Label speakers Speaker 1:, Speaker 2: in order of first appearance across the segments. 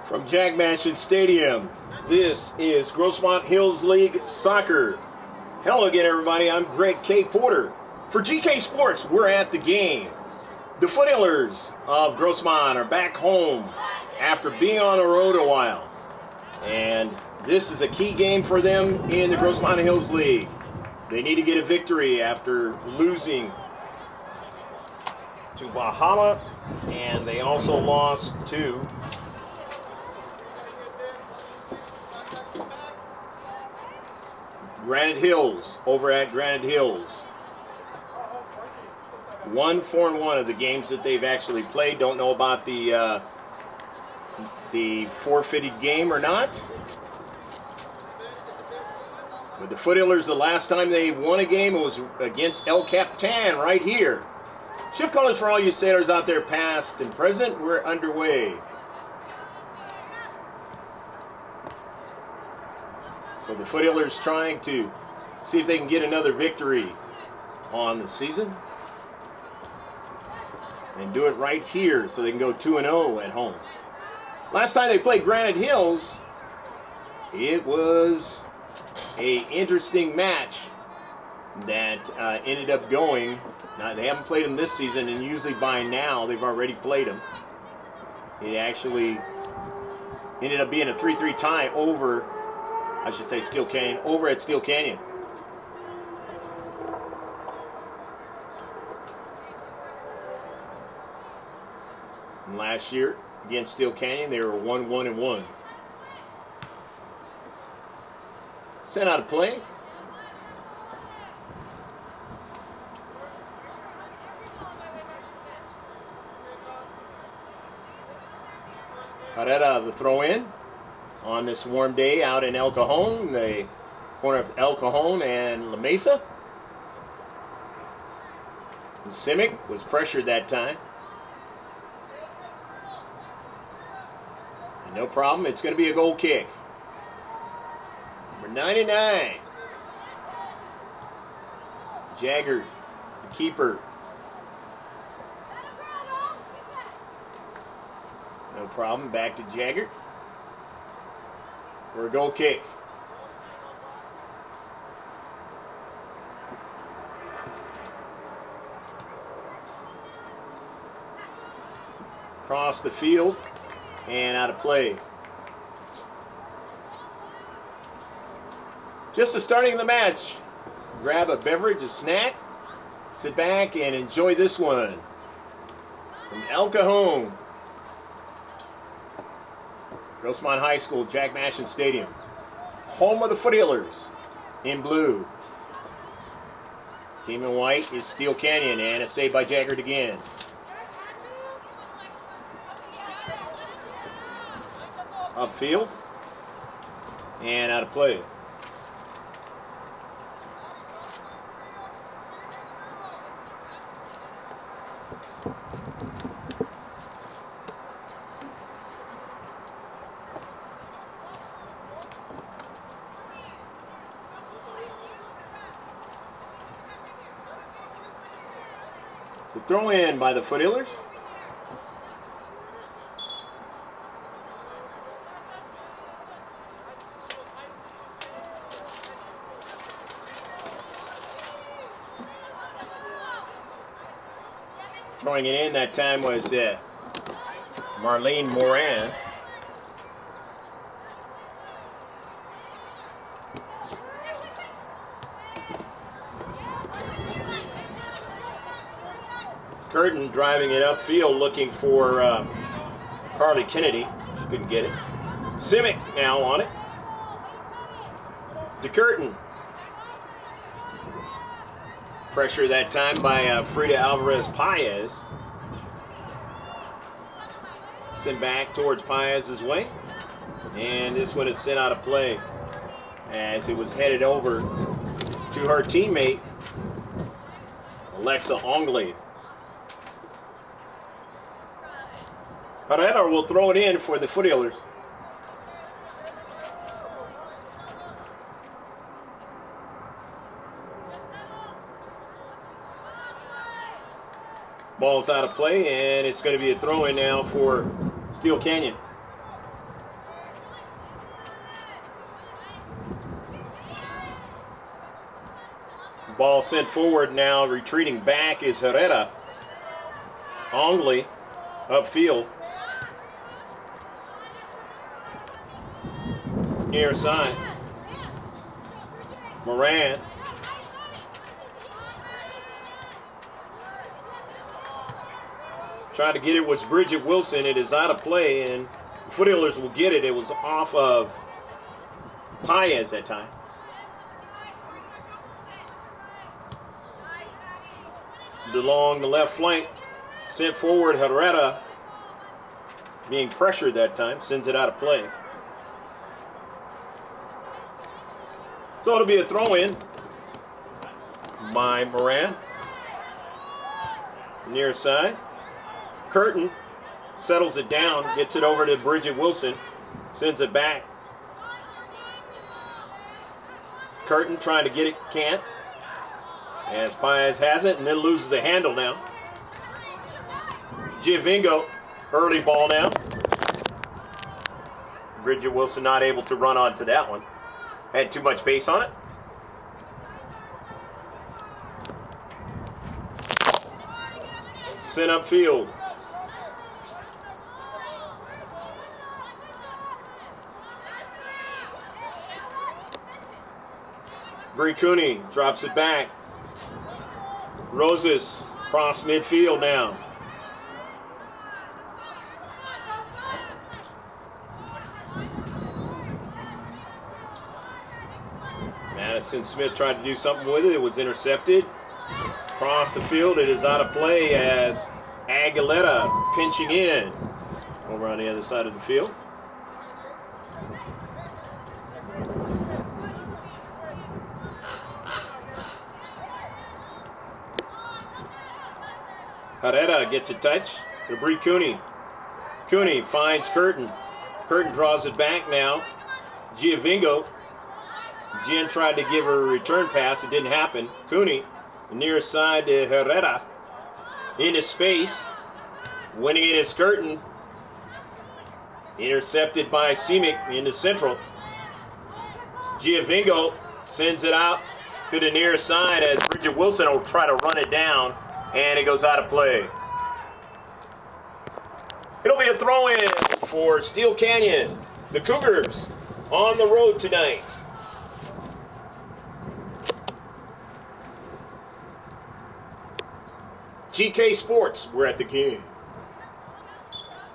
Speaker 1: From Jack Mashin Stadium, this is Grossmont Hills League Soccer. Hello again, everybody. I'm Greg K. Porter. For GK Sports, we're at the game. The Foothillers of Grossmont are back home after being on the road a while. And this is a key game for them in the Grossmont Hills League. They need to get a victory after losing to Valhalla, and they also lost to Granite Hills over at Granite Hills. 1-4-1 of the games that they've actually played. Don't know about the forfeited game or not. But the Foothillers, the last time they've won a game, it was against El Capitan right here. Shift colors for all you sailors out there, past and present. We're underway. So the Foothillers trying to see if they can get another victory on the season and do it right here so they can go 2-0 at home. Last time they played Granite Hills, it was an interesting match that ended up going. Now, they haven't played them this season, and usually by now they've already played them. It actually ended up being a 3-3 tie over, I should say, Steele Canyon, over at Steele Canyon. And last year against Steele Canyon, they were 1-1-1. Sent out of play. Carrera, the throw in on this warm day out in El Cajon, the corner of El Cajon and La Mesa. And Simic was pressured that time. And no problem, it's going to be a goal kick. Number 99. Jagger, the keeper. No problem, back to Jagger for a goal kick. Across the field and out of play. Just the starting of the match. Grab a beverage, a snack, sit back and enjoy this one. From El Cajon, Grossmont High School, Jack Mashin Stadium. Home of the Foothillers in blue. Team in white is Steele Canyon, and a save by Jagger again. Upfield and out of play. The throw in by the Foothillers. Throwing it in that time was Marlene Moran. Curtin driving it upfield looking for Karlee Kennedy. She couldn't get it. Simic now on it. To Curtin. Pressure that time by Frida Alvarez-Paez. Sent back towards Paez's way. And this one is sent out of play as it was headed over to her teammate, Alexa Ongley. Carrera will throw it in for the Foothillers. Ball's out of play, and it's going to be a throw-in now for Steele Canyon. Ball sent forward now. Retreating back is Herrera. Ongley upfield. Near side. Moran. Trying to get it was Bridget Wilson. It is out of play, and the Foothillers will get it. It was off of Paez that time. Along the left flank, sent forward Herrera, being pressured that time, sends it out of play. So it'll be a throw-in by Moran. Near side. Curtin settles it down, gets it over to Bridget Wilson, sends it back. Curtin trying to get it, can't. As Paez has it, and then loses the handle now. Giovengo, early ball now. Bridget Wilson not able to run onto that one. Had too much pace on it. Sent upfield. Bree Cooney drops it back. Roses cross midfield now. Madison Smith tried to do something with it. It was intercepted. Across the field, it is out of play as Aguilera pinching in over on the other side of the field. Herrera gets a touch to Bree Cooney. Cooney finds Curtin. Curtin draws it back now. Giovengo. Gian tried to give her a return pass. It didn't happen. Cooney, the near side to Herrera. Into space. Winning it is Curtin. Intercepted by Simic in the central. Giovengo sends it out to the near side as Bridget Wilson will try to run it down. And it goes out of play. It'll be a throw-in for Steele Canyon. The Cougars on the road tonight. GK Sports, we're at the game.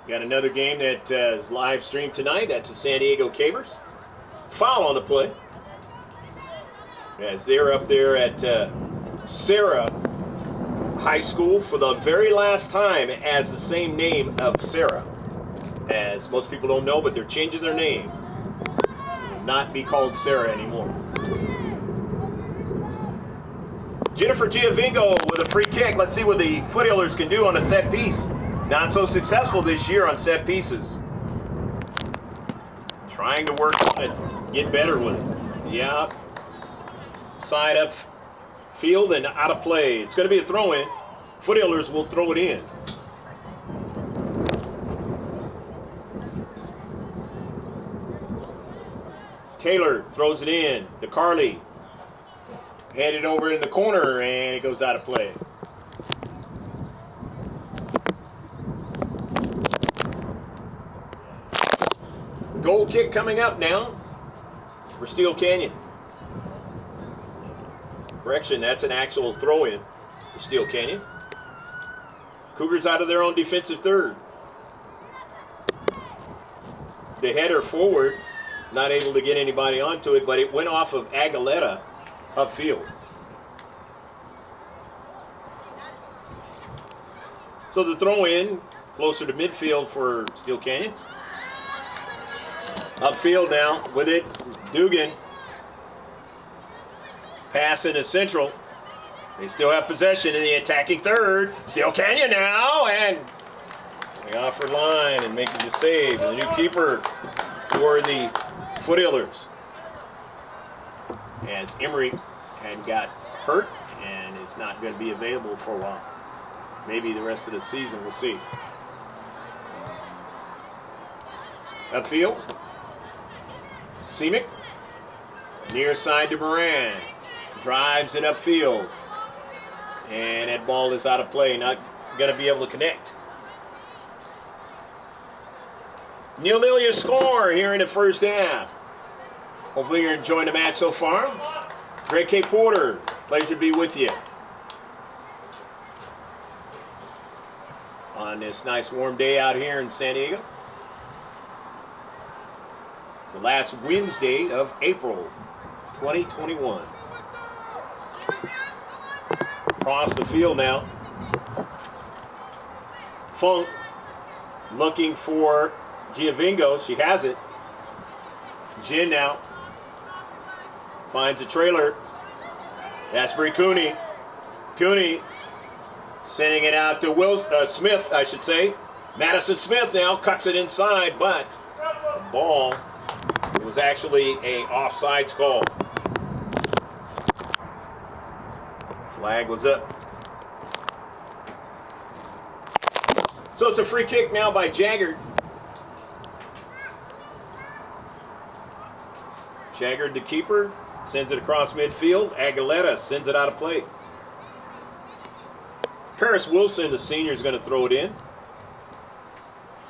Speaker 1: Got another game that is live streamed tonight. That's the San Diego Cougars. Foul on the play. As they're up there at Sarah High School for the very last time as the same name of Sarah. As most people don't know, but they're changing their name. It will not be called Sarah anymore. Jennifer Giovengo with a free kick. Let's see what the Foothillers can do on a set piece. Not so successful this year on set pieces. Trying to work on it, get better with it. Yeah. Side up field and out of play. It's going to be a throw-in. Foothillers will throw it in. Taylor throws it in to Karlee. Headed over in the corner, and it goes out of play. Goal kick coming up now for Steele Canyon. Correction, that's an actual throw-in for Steele Canyon. Cougars out of their own defensive third. The header forward, not able to get anybody onto it, but it went off of Aguilera upfield. So the throw-in closer to midfield for Steele Canyon. Upfield now with it, Dugan. Pass into central. They still have possession in the attacking third. Steele Canyon now, and they offer line and making the save. The new keeper for the Foothillers. As Emery had got hurt and is not going to be available for a while. Maybe the rest of the season, we'll see. Upfield. Simic. Near side to Moran. Drives it upfield. And that ball is out of play. Not going to be able to connect. 0-0 your score here in the first half. Hopefully you're enjoying the match so far. Greg K. Porter, pleasure to be with you on this nice warm day out here in San Diego. It's the last Wednesday of April 2021. Across the field now. Funk looking for Giovengo. She has it. Jin now finds a trailer. Asbury Cooney. Cooney sending it out to Smith, I should say. Madison Smith now cuts it inside, but the ball was actually a offsides call. Flag was up. So it's a free kick now by Jaggard. Jaggard, the keeper, sends it across midfield. Aguilera sends it out of play. Paris Wilson, the senior, is going to throw it in.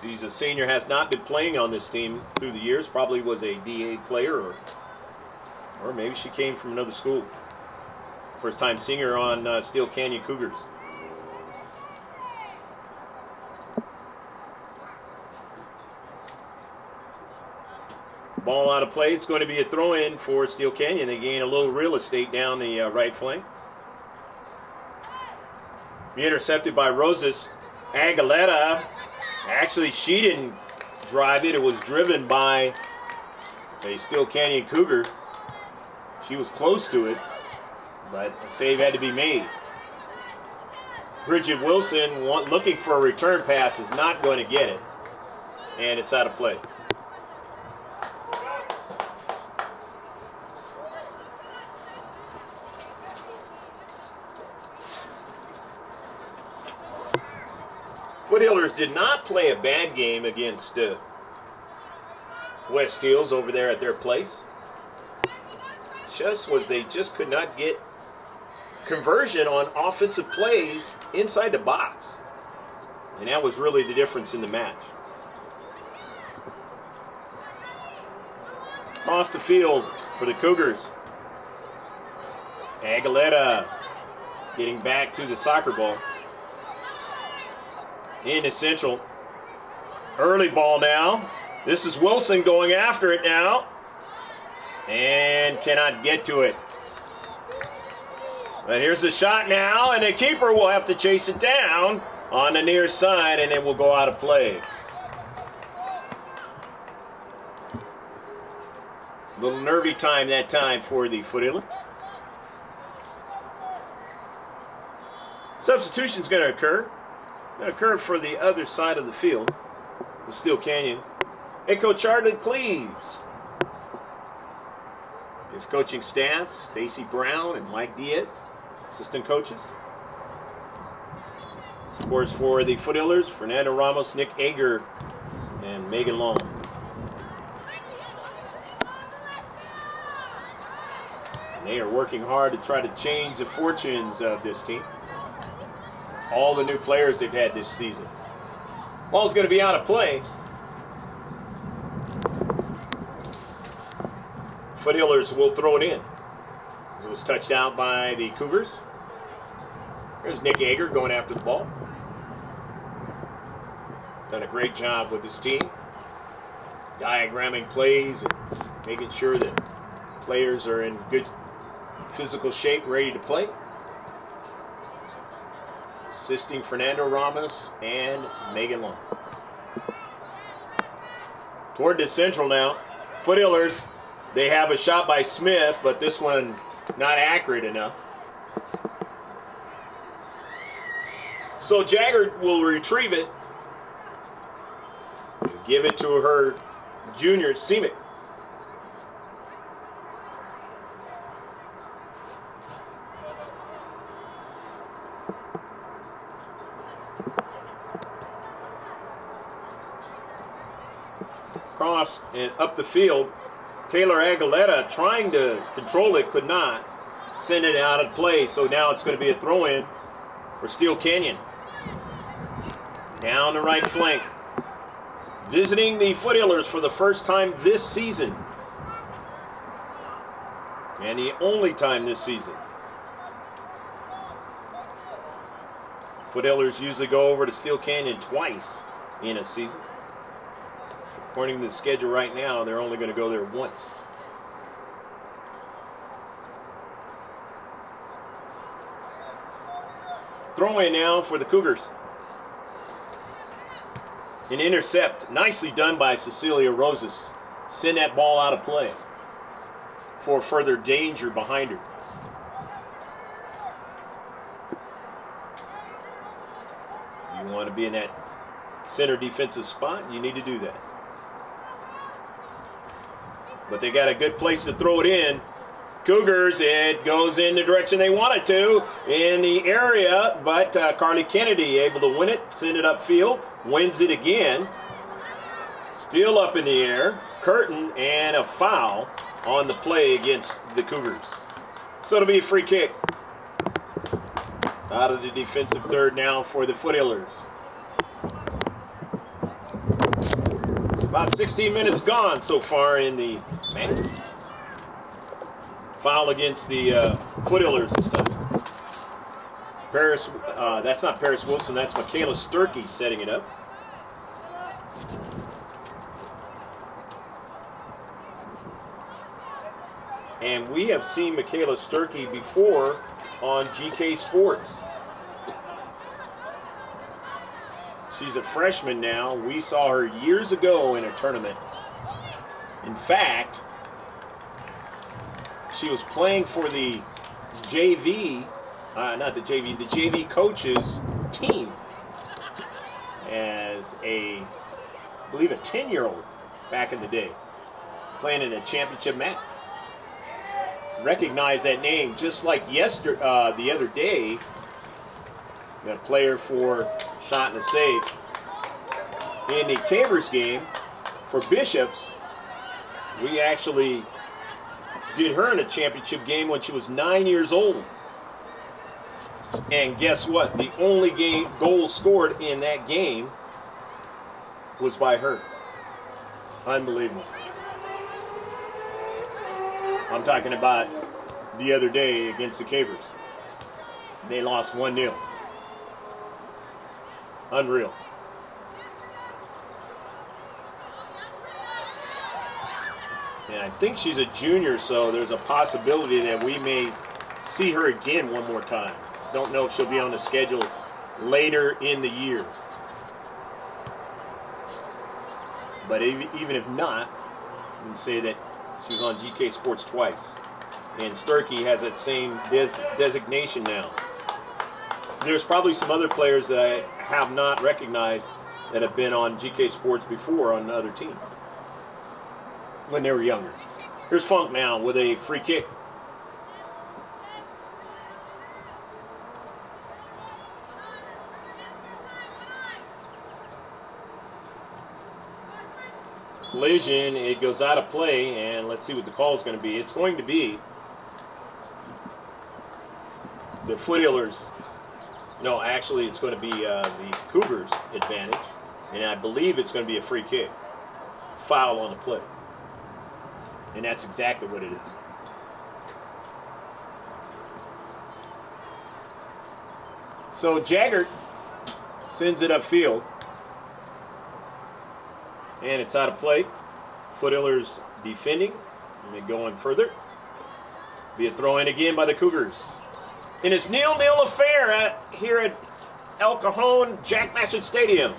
Speaker 1: She's a senior, has not been playing on this team through the years. Probably was a DA player, or maybe she came from another school. First time singer on Steele Canyon Cougars. Ball out of play. It's going to be a throw-in for Steele Canyon. They gain a little real estate down the right flank. Be intercepted by Rosas. Aguilera. Actually, she didn't drive it. It was driven by a Steele Canyon Cougar. She was close to it, but a save had to be made. Bridget Wilson looking for a return pass is not going to get it, and it's out of play. Foothillers did not play a bad game against West Hills over there at their place. They just could not get conversion on offensive plays inside the box. And that was really the difference in the match. Across the field for the Cougars. Aguilera getting back to the soccer ball. Into Central. Early ball now. This is Wilson going after it now. And cannot get to it. But here's the shot now, and the keeper will have to chase it down on the near side, and it will go out of play. A little nervy time that time for the Foothillers. Substitution's going to occur. Going to occur for the other side of the field, the Steele Canyon. Head coach Charlie Cleaves. His coaching staff, Stacy Brown and Mike Diaz, assistant coaches. Of course, for the Foothillers, Fernando Ramos, Nick Ager, and Megan Long. And they are working hard to try to change the fortunes of this team. All the new players they've had this season. Ball's going to be out of play. Foothillers will throw it in. It was touched out by the Cougars. There's Nick Ager going after the ball. Done a great job with his team. Diagramming plays and making sure that players are in good physical shape, ready to play. Assisting Fernando Ramos and Megan Long. Toward the Central now. Foothillers, they have a shot by Smith, but this one not accurate enough. So Jaggard will retrieve it. And give it to her junior, Seamick.
Speaker 2: Cross and up the field. Taylor Aguilera trying to control it, could not.
Speaker 1: send it out of play. So now it's going to be a throw-in for Steele Canyon. Down the right flank. Visiting the Foothillers for the first time this season. And the only time this season. Foothillers usually go over to Steele Canyon twice in a season. According to the schedule right now, they're only going to go there once. Throw in now for the Cougars. An intercept, nicely done by Cecilia Rosas. Send that ball out of play for further danger behind her. You want to be in that center defensive spot, you need to do that. But they got a good place to throw it in. Cougars, it goes in the direction they want it to in the area, but Karlee Kennedy able to win it, send it upfield, wins it again. Still up in the air, curtain, and a foul on the play against the Cougars. So it'll be a free kick. Out of the defensive third now for the Foothillers. About 16 minutes gone so far in the match. Foul against the Foothillers this time. Paris, that's not Paris Wilson, that's Michaela Sturkey setting it up. And we have seen Michaela Sturkey before on GK Sports. She's a freshman now. We saw her years ago in a tournament. In fact, she was playing for the JV, the JV coaches team as I believe a 10-year-old back in the day, playing in a championship match. Recognize that name just like the other day, the player for shot and a save in the Cougars game for Bishops. We actually did her in a championship game when she was 9 years old. And guess what? The only goal scored in that game was by her. Unbelievable. I'm talking about the other day against the Cougars. They lost 1-0. Unreal. And I think she's a junior, so there's a possibility that we may see her again one more time. Don't know if she'll be on the schedule later in the year. But even if not, we can say that she was on GK Sports twice. And Sturkey has that same designation now. There's probably some other players that I have not recognized that have been on GK Sports before on other teams when they were younger. Here's Funk now with a free kick. Collision, it goes out of play, and let's see what the call is going to be. It's going to be the Foothillers. No, actually, it's going to be the Cougars' advantage, and I believe it's going to be a free kick. Foul on the play. And that's exactly what it is. So Jaggert sends it upfield. And it's out of play. Foothillers defending. And then going further. Be a throw in again by the Cougars. And it's 0-0 affair here at El Cajon Jack Mashin Stadium.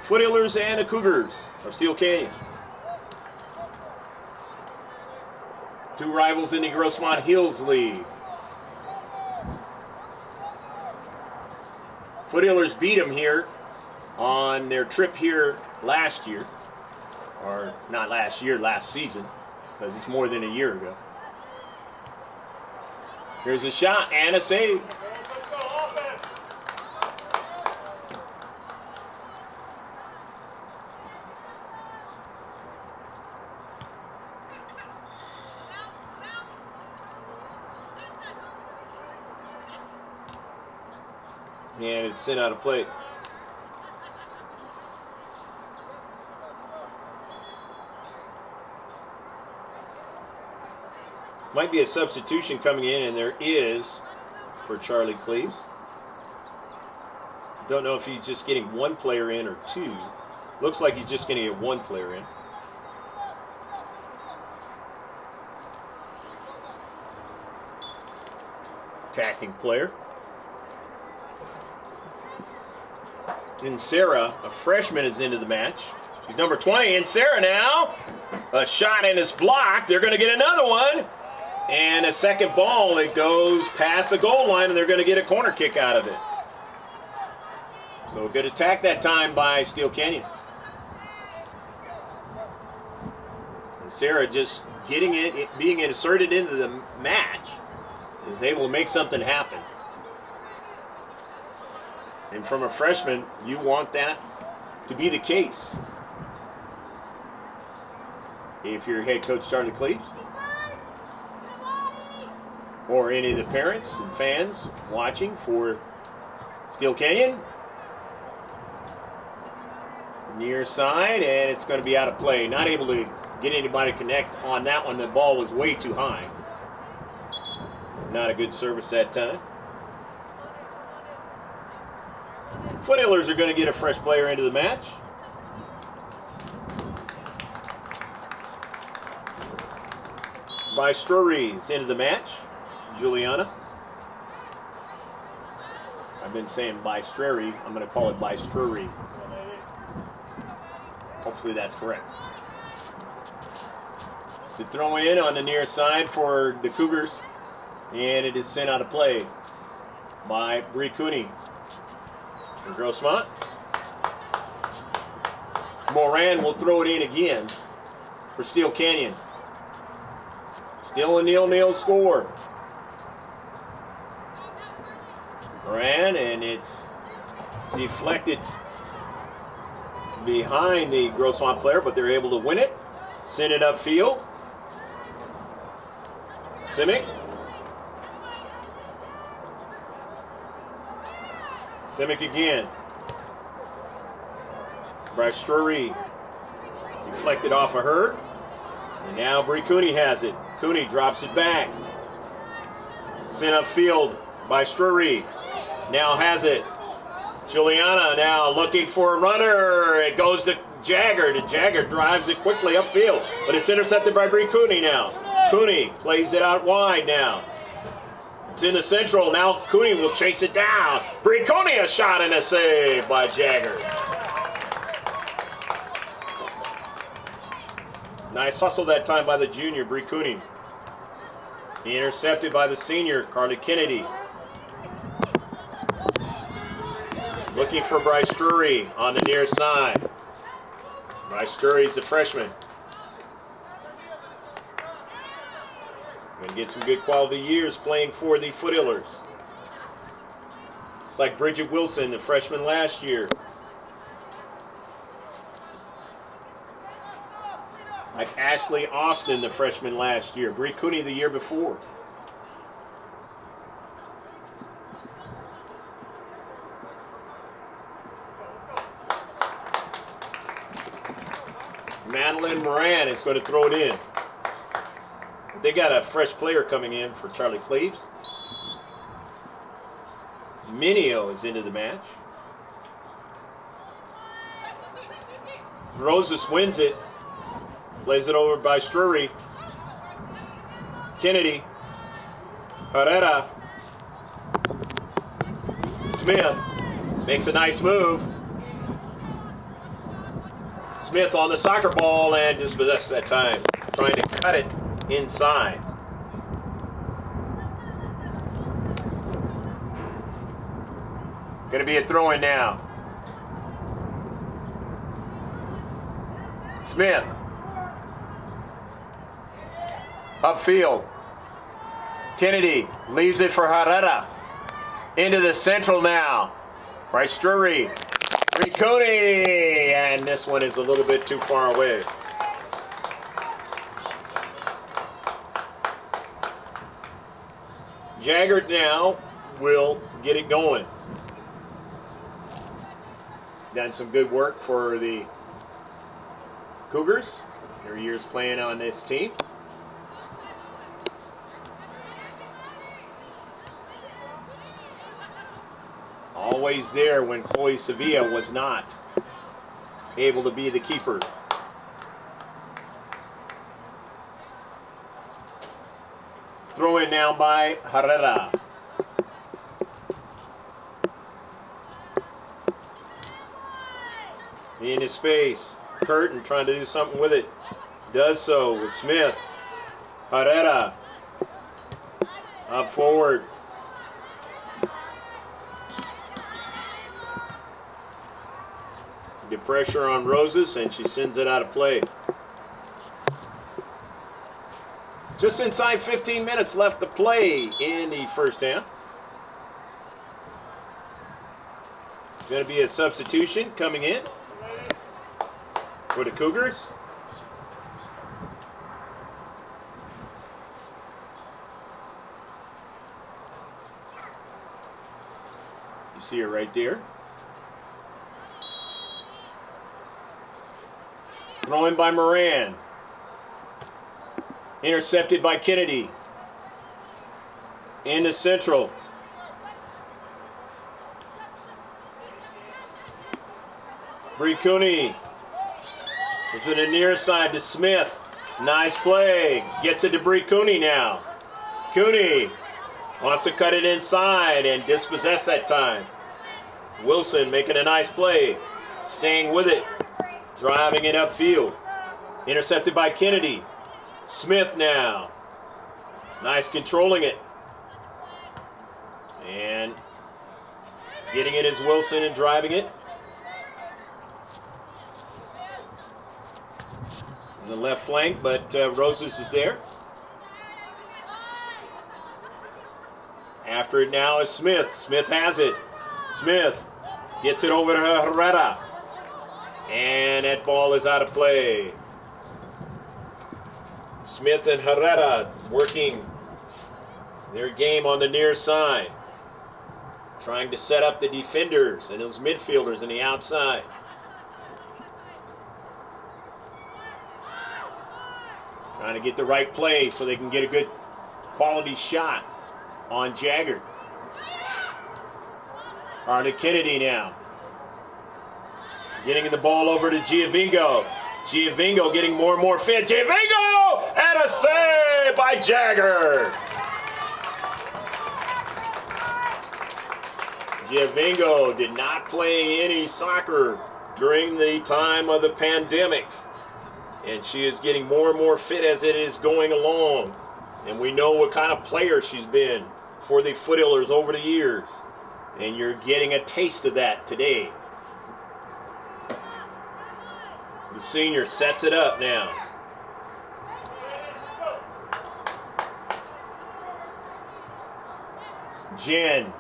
Speaker 1: Foothillers and the Cougars of Steele Canyon. Two rivals in the Grossmont Hills League. Foothillers beat them here on their trip here last year. Or not last year, last season. Because it's more than a year ago. Here's a shot and a save. And it's sent out of play. Might be a substitution coming in, and there is for Charlie Cleves. Don't know if he's just getting one player in or two. Looks like he's just going to get one player in. Attacking player. And Sarah, a freshman, is into the match. She's number 20, and Sarah now. A shot and it's blocked. They're going to get another one. And a second ball, it goes past the goal line, and they're going to get a corner kick out of it. So a good attack that time by Steele Canyon. And Sarah just getting it, being inserted into the match, is able to make something happen. And from a freshman, you want that to be the case. If you're head coach Charlie Cleves, or any of the parents and fans watching for Steele Canyon. Near side, and it's going to be out of play. Not able to get anybody to connect on that one. The ball was way too high. Not a good service that time. Foothillers are going to get a fresh player into the match. Bystrery's into the match. Juliana. I've been saying Bystrery. I'm going to call it Bystrery. Hopefully that's correct. The throw in on the near side for the Cougars, and it is sent out of play by Bree Cooney for Grossmont. Moran will throw it in again for Steele Canyon. Still a 0-0 score. Moran, and it's deflected behind the Grossmont player, but they're able to win it. Send it upfield. Simic. Simic again. Bystrery deflected off of her. And now Bree Cooney has it. Cooney drops it back. Sent upfield by Bystrery. Now has it. Juliana now looking for a runner. It goes to Jagger. And Jagger drives it quickly upfield. But it's intercepted by Bree Cooney now. Cooney plays it out wide now. It's in the central. Now Cooney will chase it down. Bree Cooney, a shot and a save by Jagger. Nice hustle that time by the junior, Bree Cooney. Intercepted by the senior, Karlee Kennedy. Looking for Bystrery on the near side. Bystrery's the freshman. Going to get some good quality years playing for the Foothillers. It's like Bridget Wilson, the freshman last year. Like Ashley Austin, the freshman last year. Bree Cooney the year before. Madeline Moran is going to throw it in. They got a fresh player coming in for Charlie Cleves. Minio is into the match. Rosas wins it. Plays it over by Bystrery. Kennedy. Herrera. Smith makes a nice move. Smith on the soccer ball and dispossessed that time. Trying to cut it inside. Going to be a throw-in now. Smith. Upfield. Kennedy leaves it for Herrera. Into the central now. Bystrery. Bree Cooney. And this one is a little bit too far away. Jagger now will get it going. done some good work for the Cougars. Their years playing on this team. Always there when Chloe Sevilla was not able to be the keeper. Throw in now by Herrera. Into space. Curtin trying to do something with it. Does so with Smith. Herrera. Up forward. Get pressure on Roses, and she sends it out of play. Just inside 15 minutes left to play in the first half. Going to be a substitution coming in for the Cougars. You see her right there. Thrown by Moran. Intercepted by Kennedy. Into Central. Bricuni. It's in the near side to Smith. Nice play. Gets it to Bricuni now. Cooney wants to cut it inside and dispossess that time. Wilson making a nice play. Staying with it. Driving it upfield. Intercepted by Kennedy. Smith now. Nice controlling it. And getting it is Wilson and driving it. On the left flank, but Roses is there. After it now is Smith. Smith has it. Smith gets it over to Herrera. And that ball is out of play. Smith and Herrera working their game on the near side. Trying to set up the defenders and those midfielders on the outside. Trying to get the right play so they can get a good quality shot on Jagger. Arna Kennedy now. Getting the ball over to Giovengo. Giovengo getting more and more fit. Giovengo! And a save by Jagger. Giovengo did not play any soccer during the time of the pandemic. And she is getting more and more fit as it is going along. And we know what kind of player she's been for the Foothillers over the years. And you're getting a taste of that today. The senior sets it up now. Jen,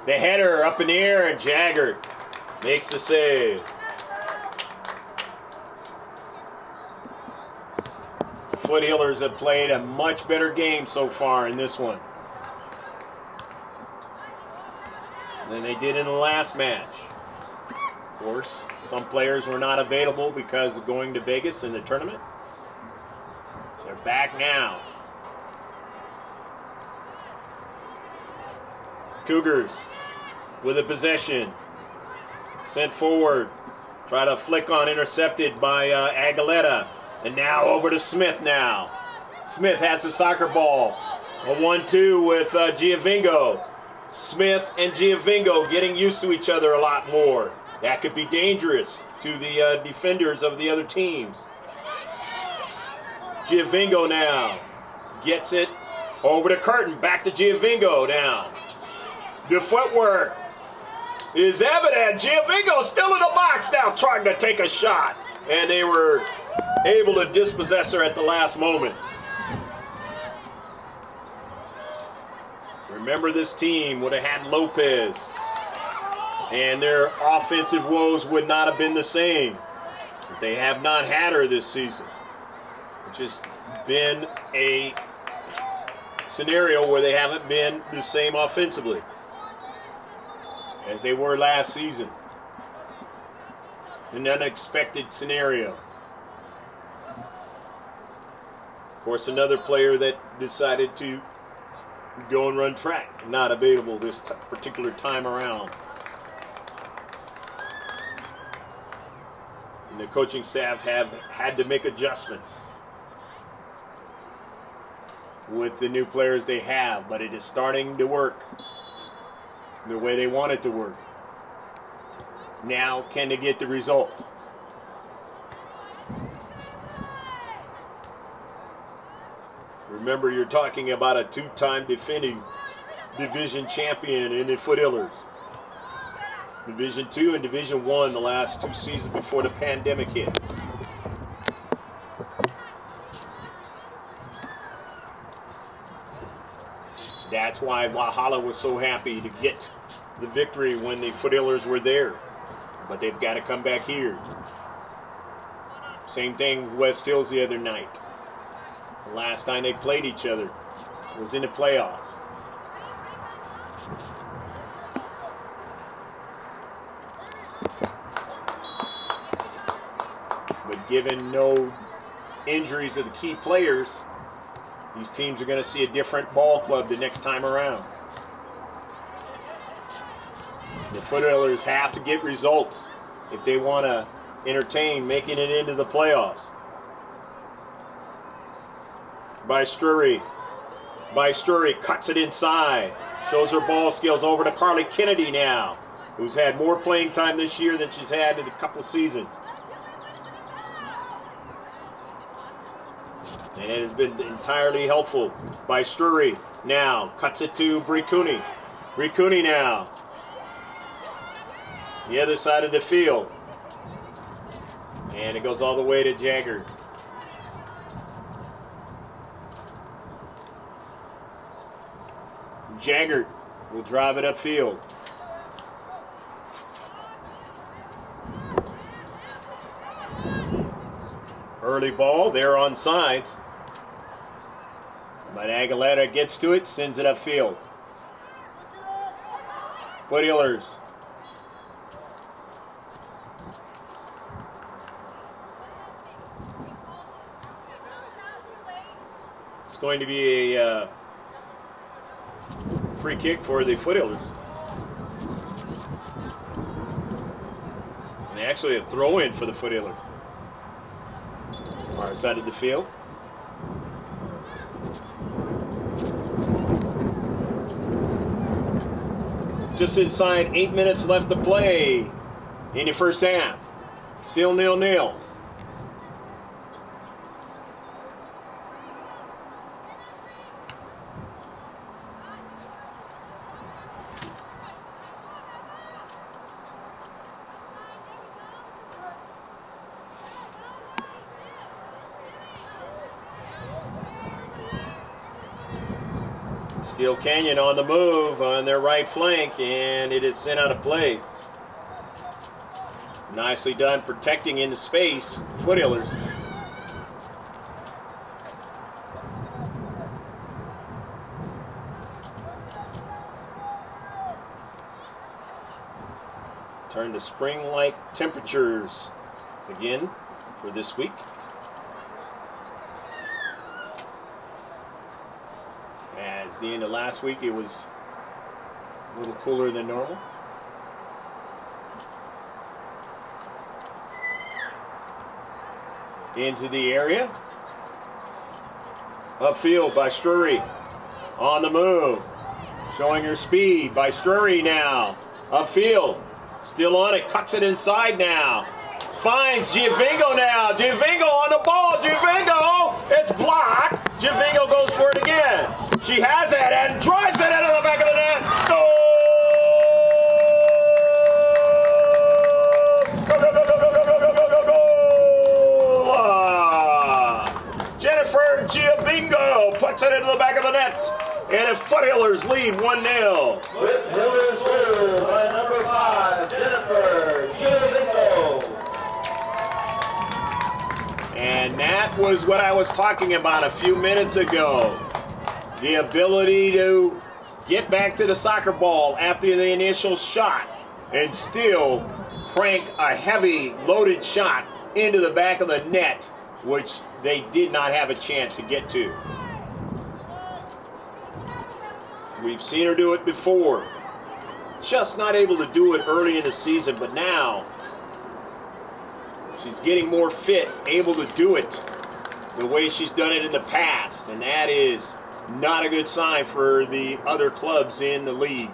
Speaker 1: the header up in the air, and Jagger makes the save. The Foothillers have played a much better game so far in this one than they did in the last match. Of course, some players were not available because of going to Vegas in the tournament. They're back now. Cougars with a possession. Sent forward. Try to flick on, intercepted by Aguilera. And now over to Smith now. Smith has the soccer ball. A 1-2 with Giovengo. Smith and Giovengo getting used to each other a lot more. That could be dangerous to the defenders of the other teams. Giovengo now gets it over to Curtin. Back to Giovengo now. The footwork is evident. Giovengo still in the box now trying to take a shot. And they were able to dispossess her at the last moment. Remember, this team would have had Lopez. And their offensive woes would not have been the same. But they have not had her this season, which has been a scenario where they haven't been the same offensively as they were last season. An unexpected scenario. Of course, another player that decided to go and run track, not available this particular time around. And the coaching staff have had to make adjustments with the new players they have, but it is starting to work the way they want it to work. Now, can they get the result? Remember, you're talking about a two-time defending division champion in the Foothillers. Division 2 and Division 1 the last 2 seasons before the pandemic hit. That's why Valhalla was so happy to get the victory when the Foothillers were there. But they've got to come back here. Same thing with West Hills the other night. The last time they played each other was in the playoffs. But given no injuries of the key players, these teams are going to see a different ball club the next time around. The Foothillers have to get results if they want to entertain making it into the playoffs. By Drury cuts it inside. Shows her ball skills over to Karlee Kennedy now, who's had more playing time this year than she's had in a couple seasons. And it has been entirely helpful. By Drury now cuts it to Bricuni. Bricuni now. The other side of the field. And it goes all the way to Jagger. Jagger will drive it upfield. Early ball, they're on sides. But Aguilera gets to it, sends it upfield. Foothillers. It's going to be a free kick for the Foothillers. And actually a throw-in for the Foothillers. Far side of the field. Just inside 8 minutes left to play in the first half. Still 0-0. Steele Canyon on the move on their right flank, and it is sent out of play. Nicely done protecting in the space, Foothillers. Turn to spring-like temperatures again for this week. As the end of last week, it was a little cooler than normal. Into the area. Upfield by Drury. On the move. Showing her speed by Drury now. Upfield. Still on it. Cuts it inside now. Finds Giovengo now. Giovengo on the ball. Giovengo. It's blocked. Giovengo goes for it again. She has it and drives it into the back of the net. Goal! Go, go, go, go, go, go, go, go, go, go! Jennifer Giovengo puts it into the back of the net. And the Foothillers lead 1-0.
Speaker 2: Foothillers lead by number 5, Jennifer Giovengo.
Speaker 1: And that was what I was talking about a few minutes ago. The ability to get back to the soccer ball after the initial shot and still crank a heavy loaded shot into the back of the net, which they did not have a chance to get to. We've seen her do it before. Just not able to do it early in the season, but now she's getting more fit, able to do it the way she's done it in the past, and that is not a good sign for the other clubs in the league.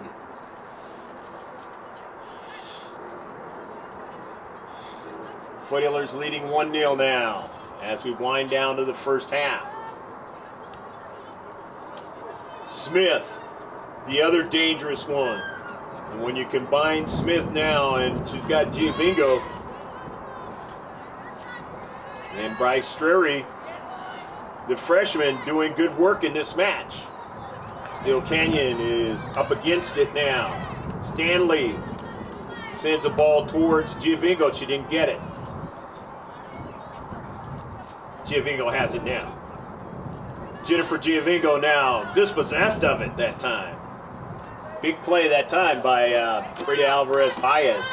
Speaker 1: Foothillers leading 1-0 now as we wind down to the first half. Smith, the other dangerous one. And when you combine Smith now, and she's got Giovengo and Bryce Strary, the freshman, doing good work in this match. Steele Canyon is up against it now. Stanley sends a ball towards Giovengo. She didn't get it. Giovengo has it now. Jennifer Giovengo now dispossessed of it that time. Big play that time by Frida Alvarez-Paez.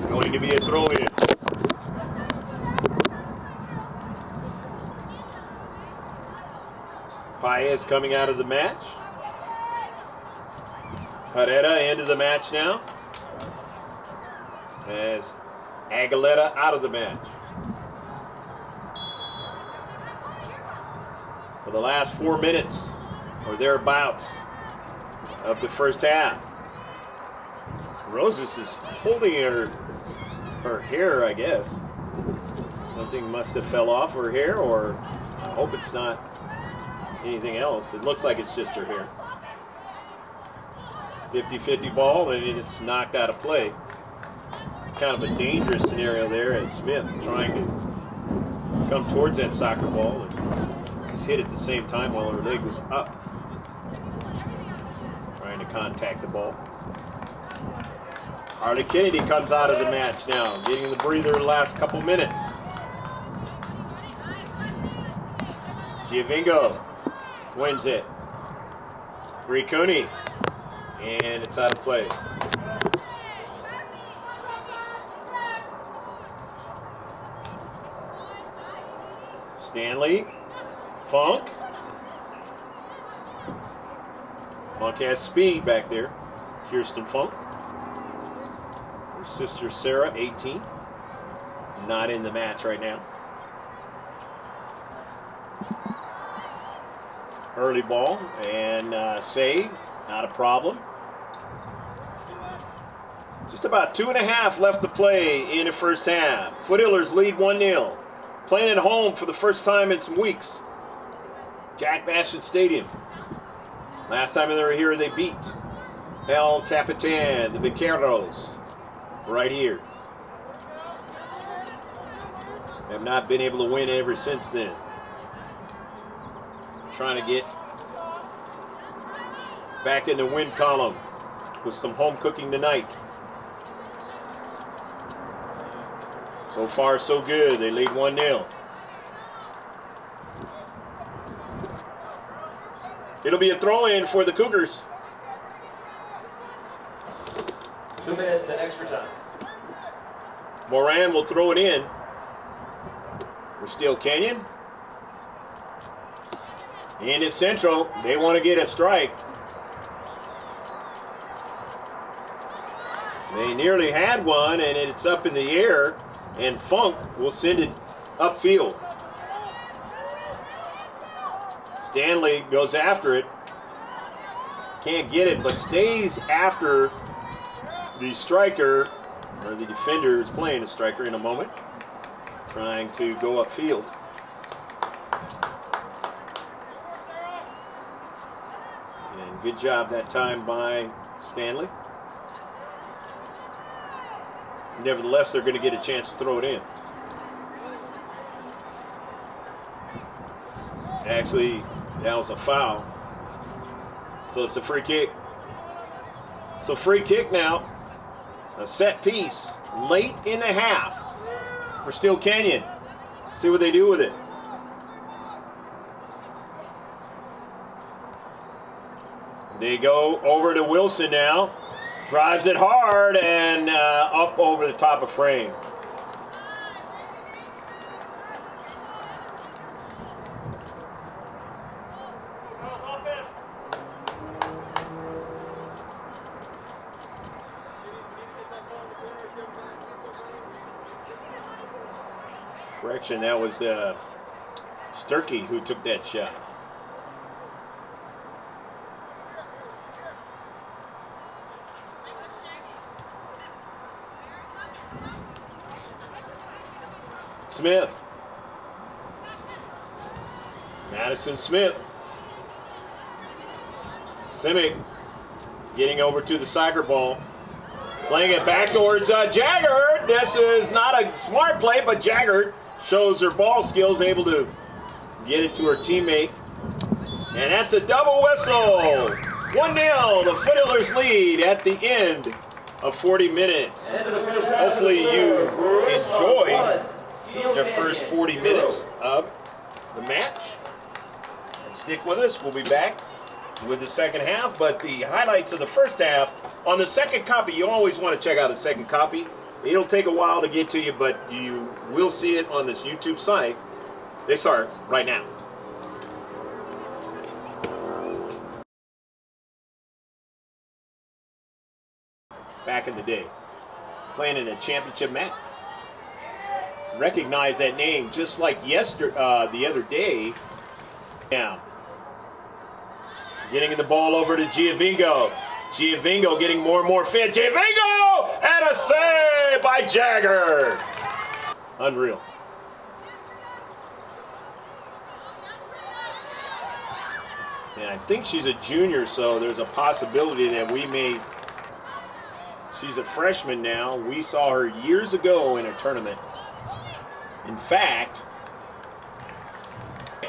Speaker 1: Going to be a throw-in. Paez coming out of the match. Herrera into the match now. As Aguilera out of the match. For the last 4 minutes or thereabouts of the first half. Roses is holding her hair, I guess. Something must have fell off her hair, or I hope it's not anything else. It looks like it's just her hair. 50-50 ball, and it's knocked out of play. It's kind of a dangerous scenario there as Smith trying to come towards that soccer ball and was hit at the same time while her leg was up, trying to contact the ball. Harley Kennedy comes out of the match now, getting the breather the last couple minutes. Giovengo wins it. Ricuni, and it's out of play. Stanley, Funk. Funk has speed back there. Kirsten Funk. Her sister Sarah, 18. Not in the match right now. Early ball and save, not a problem. Just about 2.5 left to play in the first half. Foothillers lead 1-0. Playing at home for the first time in some weeks. Jack Mashin Stadium. Last time they were here, they beat El Capitan, the Vaqueros, right here. Have not been able to win ever since then. Trying to get back in the win column with some home cooking tonight. So far, so good. They lead 1-0. It'll be a throw-in for the Cougars.
Speaker 2: 2 minutes and extra time.
Speaker 1: Moran will throw it in for Steele Canyon. In the central, they want to get a strike. They nearly had one, and it's up in the air, and Funk will send it upfield. Stanley goes after it. Can't get it, but stays after the striker, or the defender is playing a striker in a moment, trying to go upfield. And good job that time by Stanley. Nevertheless, they're going to get a chance to throw it in. Actually, that was a foul. So it's a free kick. So free kick now. A set piece late in the half for Steele Canyon. See what they do with it. They go over to Wilson now. Drives it hard and up over the top of frame. Correction, that was Sturkey who took that shot. Smith. Madison Smith. Simic getting over to the soccer ball. Playing it back towards Jagger. This is not a smart play, but Jagger shows her ball skills, able to get it to her teammate. And that's a double whistle. 1-0, the Foothillers lead at the end of 40 minutes. Hopefully you enjoyed the first 40 minutes of the match. And stick with us. We'll be back with the second half, but the highlights of the first half on the second copy. You always want to check out the second copy. It'll take a while to get to you, but you will see it on this YouTube site. They start right now. Back in the day, playing in a championship match. Recognize that name just like the other day. Now, getting the ball over to Giovengo. Giovengo getting more and more fit. Giovengo! And a save by Jagger. Unreal. And I think she's a junior, so there's a possibility that we may... She's a freshman now. We saw her years ago in a tournament. In fact,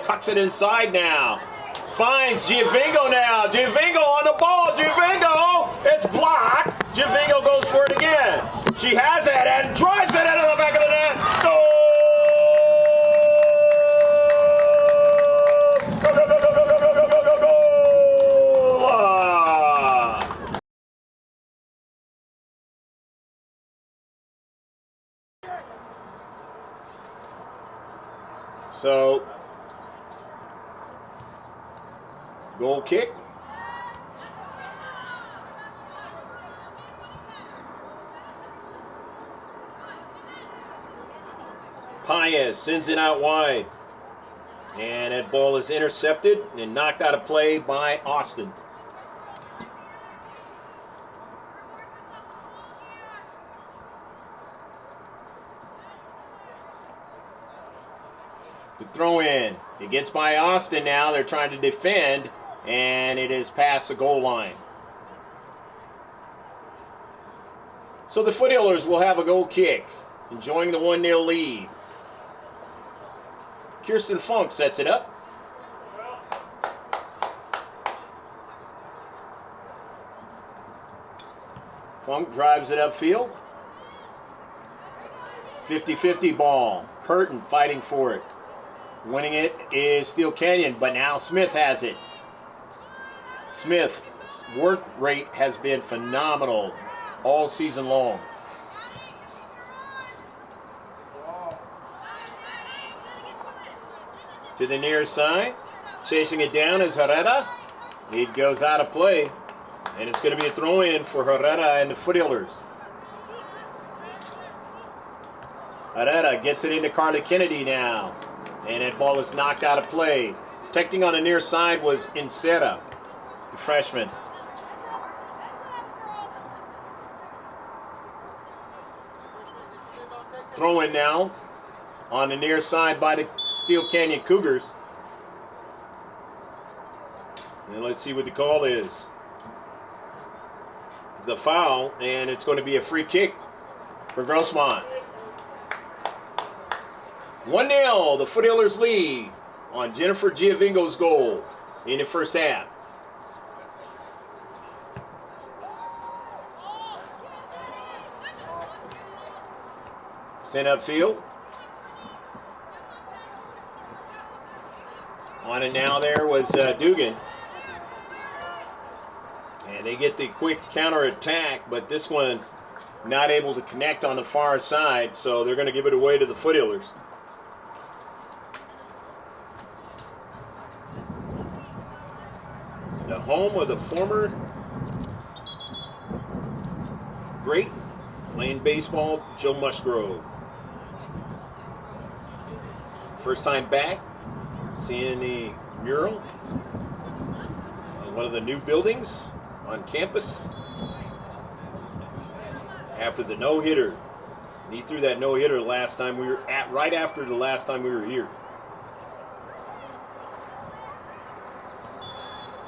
Speaker 1: cuts it inside now. Finds Giovengo now. Giovengo on the ball. Giovengo! It's blocked. Giovengo goes for it again. She has it and drives it into the back of the net. Goal! Go, go, go, go, go, go, go, go, go, goal! So, goal kick. Paez sends it out wide. And that ball is intercepted and knocked out of play by Austin. The throw in. It gets by Austin now. They're trying to defend. And it is past the goal line. So the Foothillers will have a goal kick, enjoying the 1-0 lead. Kirsten Funk sets it up. Funk drives it upfield. 50-50 ball. Curtin fighting for it. Winning it is Steele Canyon, but now Smith has it. Smith's work rate has been phenomenal all season long. To the near side. Chasing it down is Herrera. It goes out of play. And it's going to be a throw-in for Herrera and the Foothillers. Herrera gets it into Karlee Kennedy now. And that ball is knocked out of play. Protecting on the near side was Insera, the freshman. Throw-in now on the near side by the Steele Canyon Cougars. And let's see what the call is. It's a foul, and it's going to be a free kick for Grossmont. 1-0, the Foothillers lead on Jennifer Giovengo's goal in the first half. Sent upfield. On it now there was Dugan. And they get the quick counter attack, but this one not able to connect on the far side, so they're going to give it away to the Foothillers. The home of the former great playing baseball, Joe Musgrove. First time back, seeing the mural on one of the new buildings on campus after the no-hitter. He threw that no-hitter last time we were at, right after the last time we were here.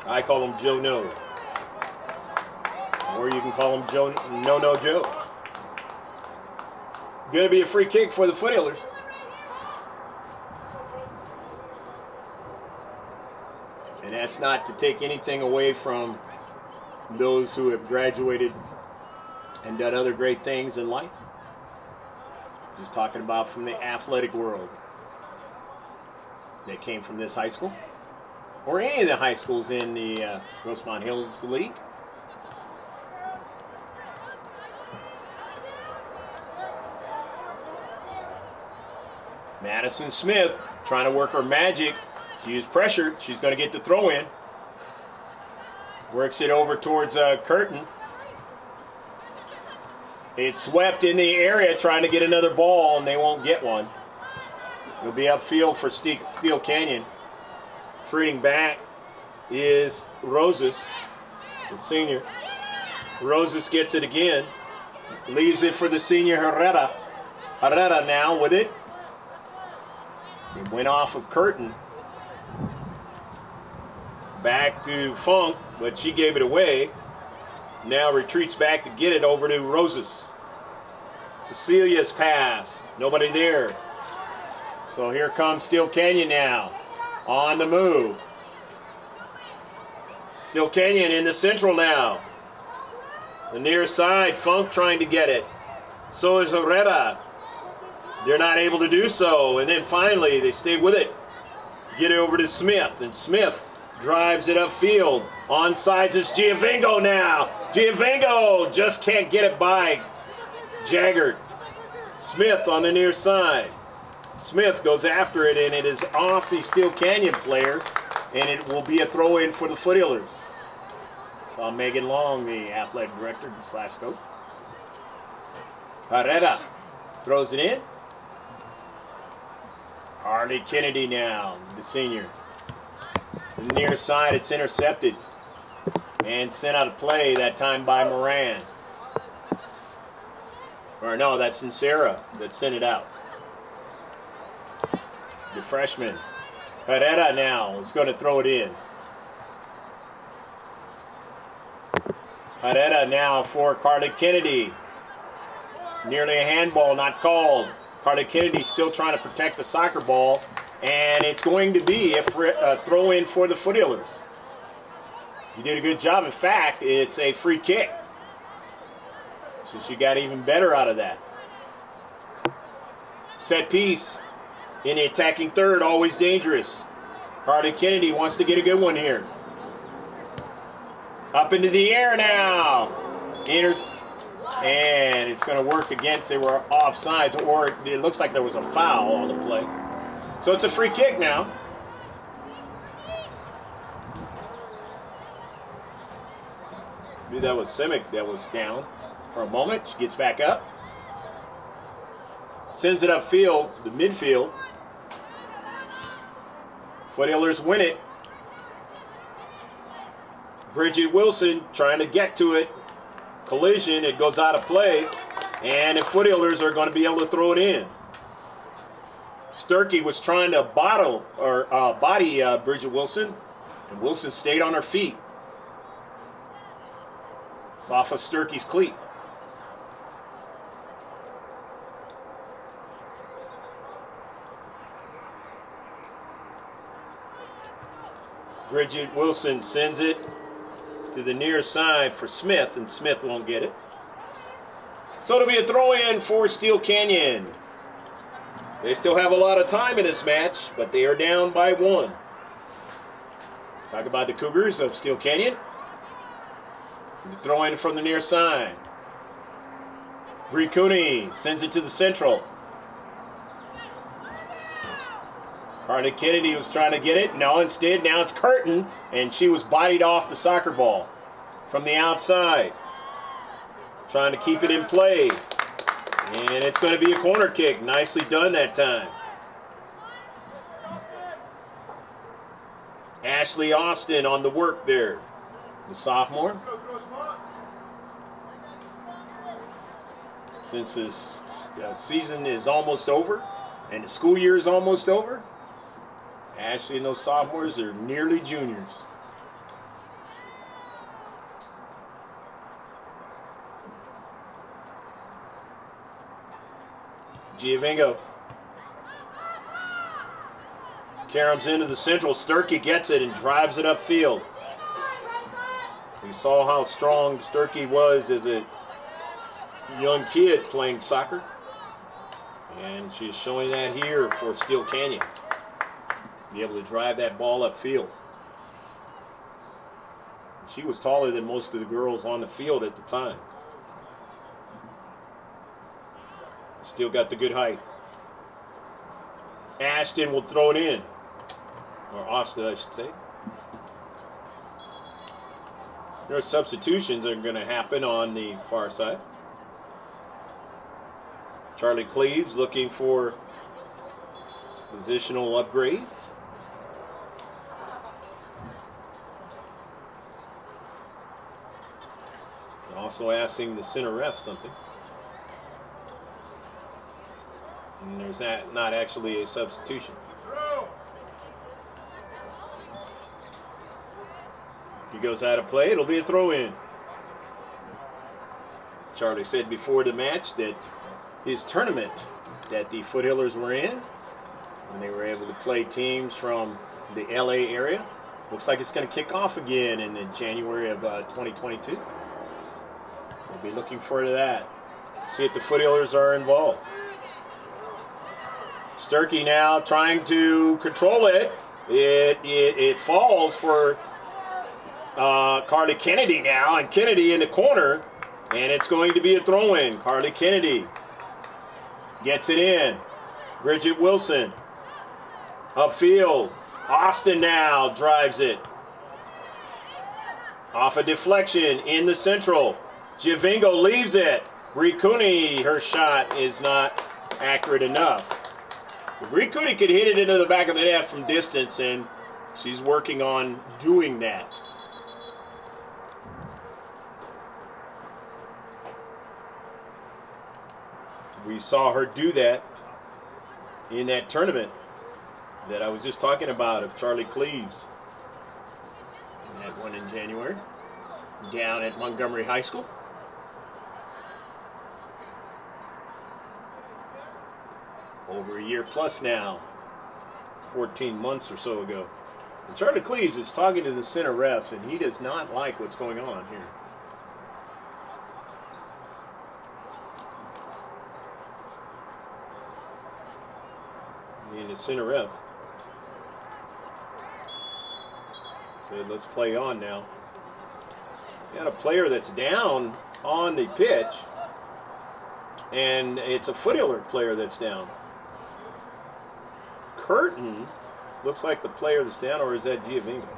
Speaker 1: I call him Joe No. Or you can call him Joe No Joe. Going to be a free kick for the Foothillers. And that's not to take anything away from those who have graduated and done other great things in life. Just talking about from the athletic world. They came from this high school, or any of the high schools in the Grossmont Hills League. Madison Smith trying to work her magic. She used pressure. She's going to get the throw in. Works it over towards Curtin. It's swept in the area trying to get another ball, and they won't get one. It'll be upfield for Steele Canyon. Treating back is Rosas, the senior. Rosas gets it again. Leaves it for the senior Herrera. Herrera now with it. It went off of Curtin. Back to Funk, but she gave it away. Now retreats back to get it over to Rosas. Cecilia's pass. Nobody there. So here comes Steele Canyon now. On the move. Steele Canyon in the central now. The near side, Funk trying to get it. So is Herrera. They're not able to do so. And then finally, they stay with it. Get it over to Smith. And Smith drives it upfield. Onsides is Giovengo now. Giovengo just can't get it by Jaggard. Smith on the near side. Smith goes after it, and it is off the Steele Canyon player, and it will be a throw-in for the Foothillers. Saw Megan Long, the athletic director / coach. Herrera throws it in. Karlee Kennedy now, the senior. The near side, it's intercepted and sent out of play that time by Moran. Or no, that's Sincera that sent it out. The freshman. Herrera now is going to throw it in. Herrera now for Karlee Kennedy. Nearly a handball, not called. Karlee Kennedy still trying to protect the soccer ball, and it's going to be a throw-in for the Foothillers. You did a good job. In fact, it's a free kick. So she got even better out of that. Set piece in the attacking third, always dangerous. Karlee Kennedy wants to get a good one here. Up into the air now. And it's going to work against, they were offsides, or it looks like there was a foul on the play. So it's a free kick now. Maybe that was Simic that was down for a moment. She gets back up. Sends it upfield, the midfield. Foothillers win it. Bridget Wilson trying to get to it. Collision, it goes out of play, and the Foothillers are going to be able to throw it in. Sturkey was trying to body Bridget Wilson, and Wilson stayed on her feet. It's off of Sturkey's cleat. Bridget Wilson sends it to the near side for Smith, and Smith won't get it. So it'll be a throw-in for Steele Canyon. They still have a lot of time in this match, but they are down by 1. Talk about the Cougars of Steele Canyon. Throw in from the near side. Cooney sends it to the central. Karlee Kennedy was trying to get it. No, instead, now it's Curtin, and she was bodied off the soccer ball from the outside. Trying to keep it in play. And it's going to be a corner kick. Nicely done that time. Ashley Austin on the work there. The sophomore. Since this season is almost over and the school year is almost over, Ashley and those sophomores are nearly juniors. Giovengo. Caroms into the central. Sturkey gets it and drives it upfield. We saw how strong Sturkey was as a young kid playing soccer. And she's showing that here for Steele Canyon. Be able to drive that ball upfield. She was taller than most of the girls on the field at the time. Still got the good height. Ashton will throw it in. Or Austin, I should say. Their substitutions are going to happen on the far side. Charlie Cleves looking for positional upgrades. Also asking the center ref something. And there's not actually a substitution. If he goes out of play, it'll be a throw-in. Charlie said before the match that his tournament that the Foothillers were in, when they were able to play teams from the LA area, looks like it's going to kick off again in January of 2022. So we'll be looking forward to that. See if the Foothillers are involved. Sturkey now trying to control it. It falls for Karlee Kennedy now, and Kennedy in the corner, and it's going to be a throw-in. Karlee Kennedy gets it in. Bridget Wilson upfield. Austin now drives it. Off a deflection in the central. Giovengo leaves it. Cooney, her shot is not accurate enough. Cooney could hit it into the back of the net from distance, and she's working on doing that. We saw her do that in that tournament that I was just talking about of Charlie Cleves. And that one in January down at Montgomery High School. Over a year plus now, 14 months or so ago. And Charlie Cleves is talking to the center refs, and he does not like what's going on here. And the center ref said, let's play on now. Got a player that's down on the pitch, and it's a Foothiller player that's down. Curtin looks like the player that's down, or is that Giovengo?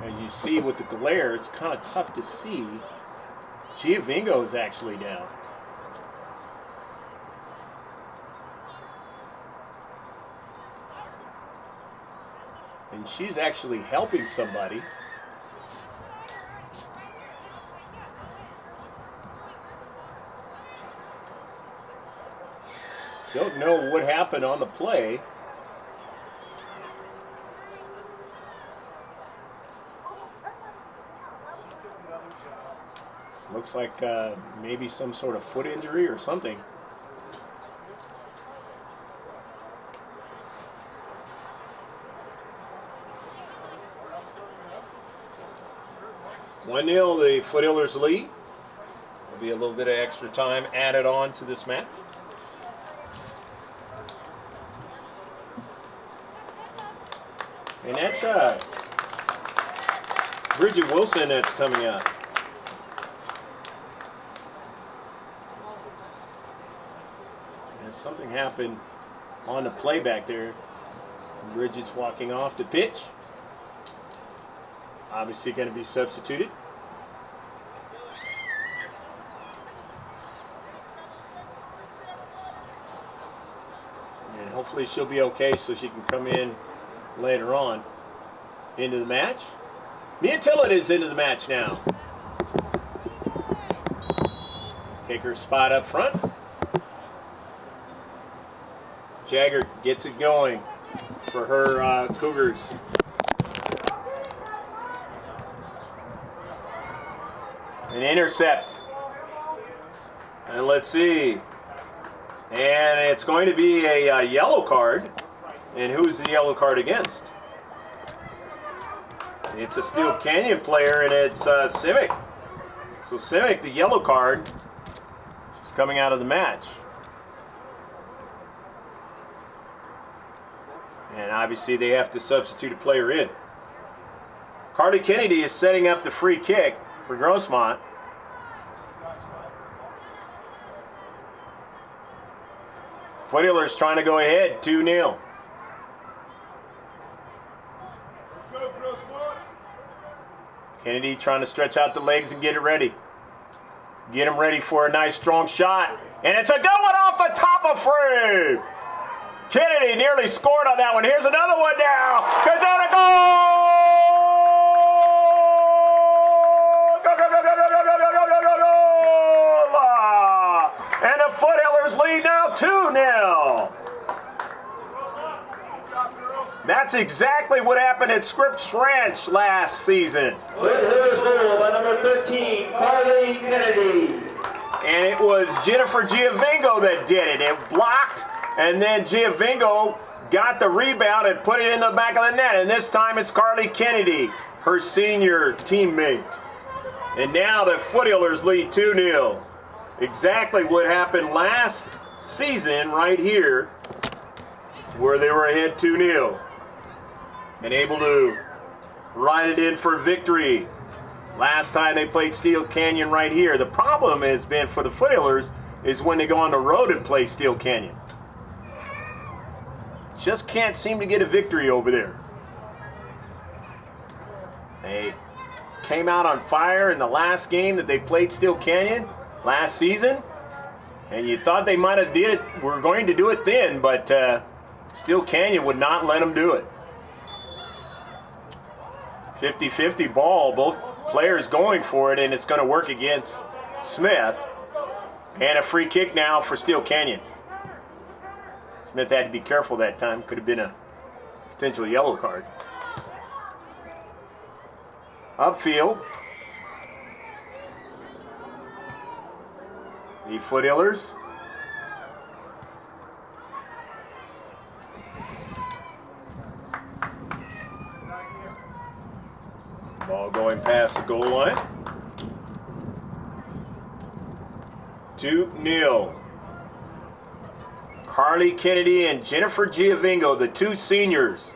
Speaker 1: As you see with the glare, it's kind of tough to see. Giovengo is actually down. And she's actually helping somebody. Don't know what happened on the play. Looks like maybe some sort of foot injury or something. One 0 the Foothillers lead. There'll be a little bit of extra time added on to this match. And that's Bridget Wilson that's coming up. And something happened on the playback there. Bridget's walking off the pitch. Obviously going to be substituted. And hopefully she'll be okay so she can come in later on into the match. Mia Tillett is into the match now. Take her spot up front. Jagger gets it going for her Cougars. An intercept. And let's see. And it's going to be a yellow card. And who's the yellow card against? It's a Steele Canyon player, and it's Simic. So Simic, the yellow card, is coming out of the match. And obviously they have to substitute a player in. Karlee Kennedy is setting up the free kick for Grossmont. Foothillers trying to go ahead, 2-0. Kennedy trying to stretch out the legs and get it ready. Get him ready for a nice strong shot. And it's a good one off the top of frame. Kennedy nearly scored on that one. Here's another one now. Goes out a goal! And the Foothillers lead now 2-0. That's exactly what happened at Scripps Ranch last season.
Speaker 2: Foothillers goal by number 13, Karlee Kennedy.
Speaker 1: And it was Jennifer Giovengo that did it. It blocked, and then Giovengo got the rebound and put it in the back of the net. And this time it's Karlee Kennedy, her senior teammate. And now the Foothillers lead 2-0. Exactly what happened last season right here, where they were ahead 2-0. And able to ride it in for victory. Last time they played Steele Canyon right here. The problem has been for the Foothillers is when they go on the road and play Steele Canyon. Just can't seem to get a victory over there. They came out on fire in the last game that they played Steele Canyon last season. And you thought they might have were going to do it then, but Steele Canyon would not let them do it. 50-50 ball, both players going for it, and it's going to work against Smith. And a free kick now for Steele Canyon. Smith had to be careful that time. Could have been a potential yellow card. Upfield. The Foothillers. Ball going past the goal line. 2-0. Karlee Kennedy and Jennifer Giovengo, the two seniors.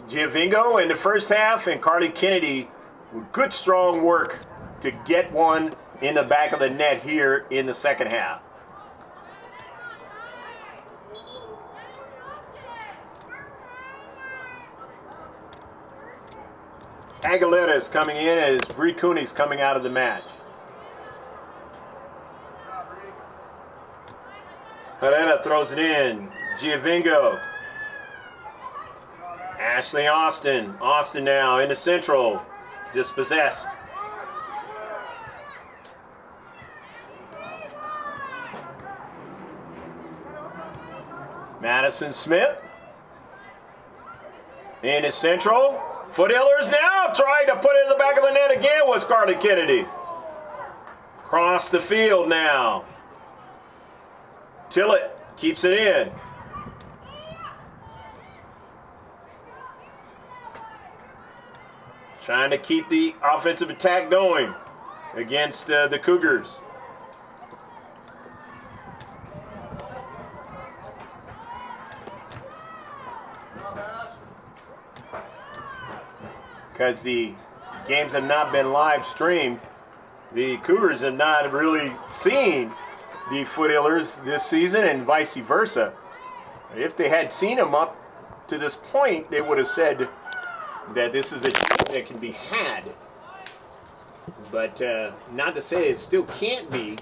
Speaker 1: Giovengo in the first half and Karlee Kennedy with good strong work to get one in the back of the net here in the second half. Aguilera is coming in as Bree Cooney's coming out of the match. Herrera throws it in. Giovengo. Ashley Austin. Austin now in the central. Dispossessed. Madison Smith. In the central. Foothillers now trying to put it in the back of the net again was Karlee Kennedy. Cross the field now. Tillett keeps it in. Trying to keep the offensive attack going against the Cougars. because the games have not been live streamed. The Cougars have not really seen the Foothillers this season, and vice versa. If they had seen them up to this point, they would have said that this is a team that can be had. But not to say it still can't be,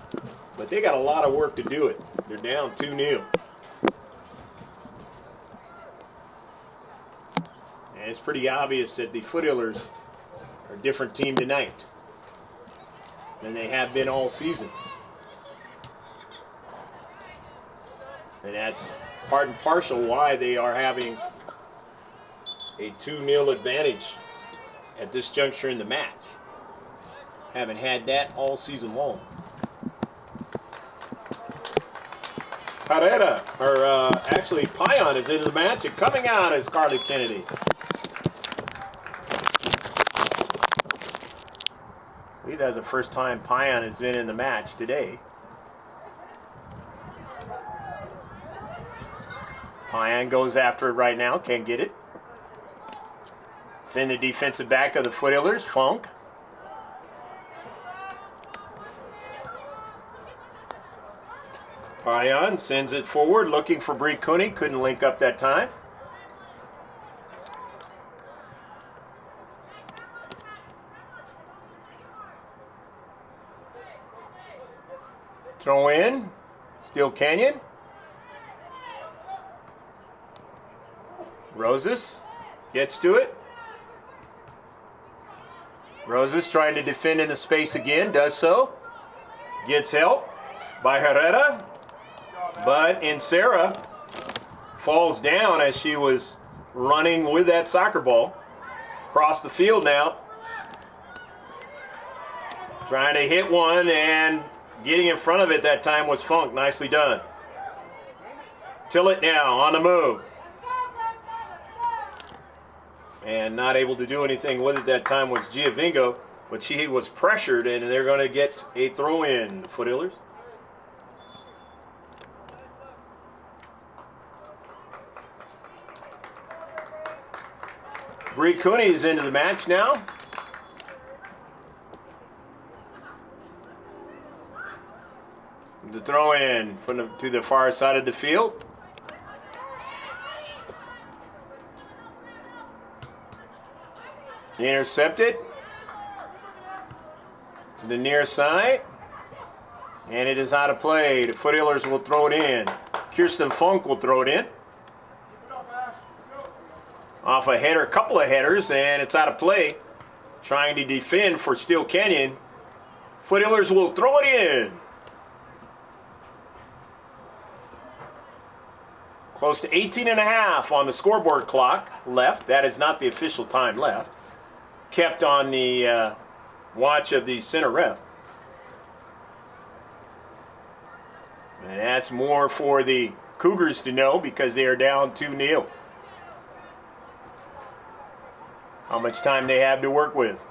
Speaker 1: but they got a lot of work to do it. They're down 2-0. And it's pretty obvious that the Foothillers are a different team tonight than they have been all season. And that's part and parcel why they are having a 2-0 advantage at this juncture in the match. Haven't had that all season long. Herrera, or actually Pion is into the match, and coming out is Karlee Kennedy. I believe that's the first time Pion has been in the match today. Pion goes after it right now, can't get it. It's in the defensive back of the Foothillers, Funk. Pion sends it forward, looking for Bree Cooney. Couldn't link up that time. Throw in, Steele Canyon. Roses gets to it. Roses trying to defend in the space again, does so. Gets help by Herrera. But Insera falls down as she was running with that soccer ball. Across the field now. Trying to hit one, and getting in front of it that time was Funk. Nicely done. Tillett now on the move. And not able to do anything with it that time was Giovengo, but she was pressured, and they're going to get a throw in, the Foothillers. Bree Cooney is into the match now. The throw in from to the far side of the field. Intercepted to the near side, and it is out of play. The Foothillers will throw it in. Kirsten Funk will throw it in. Off a header, couple of headers, and it's out of play. Trying to defend for Steele Canyon. Foothillers will throw it in. Close to 18.5 on the scoreboard clock left. That is not the official time left. Kept on the watch of the center ref. And that's more for the Cougars to know because they are down 2-0. How much time they have to work with.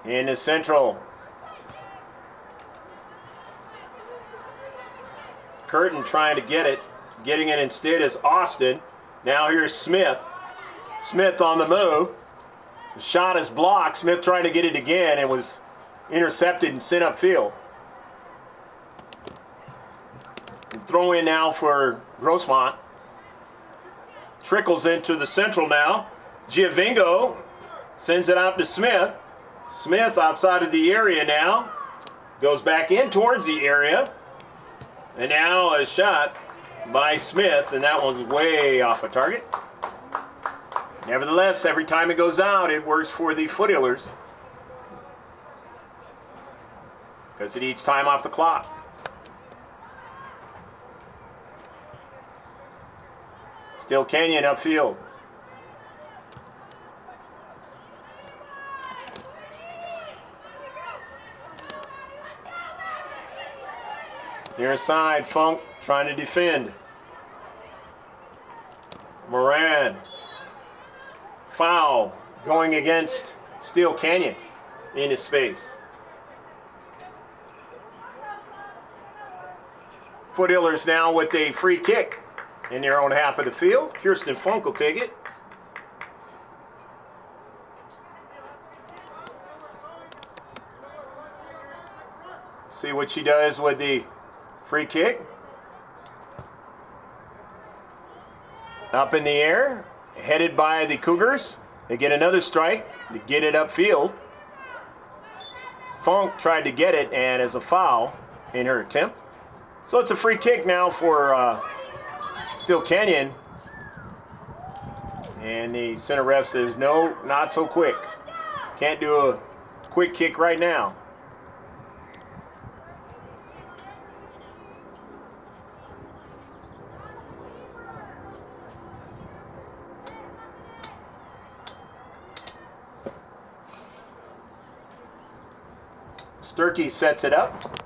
Speaker 1: In the central. Curtin trying to get it. Getting it instead is Austin. Now here's Smith. Smith on the move. The shot is blocked. Smith trying to get it again. It was intercepted and sent upfield. And throw in now for Grossmont. Trickles into the central now. Giovengo sends it out to Smith. Smith outside of the area now. Goes back in towards the area. And now a shot by Smith, and that one's way off a target. Nevertheless, every time it goes out, it works for the Foothillers. Because it eats time off the clock. Steele Canyon upfield. Near side, Funk trying to defend. Moran. Foul going against Steele Canyon in his space. Foothillers now with a free kick in their own half of the field. Kirsten Funk will take it. See what she does with the free kick. Up in the air, headed by the Cougars. They get another strike to get it upfield. Funk tried to get it, and as a foul in her attempt. So it's a free kick now for Steele Canyon. And the center ref says, no, not so quick. Can't do a quick kick right now. Sturkey sets it up.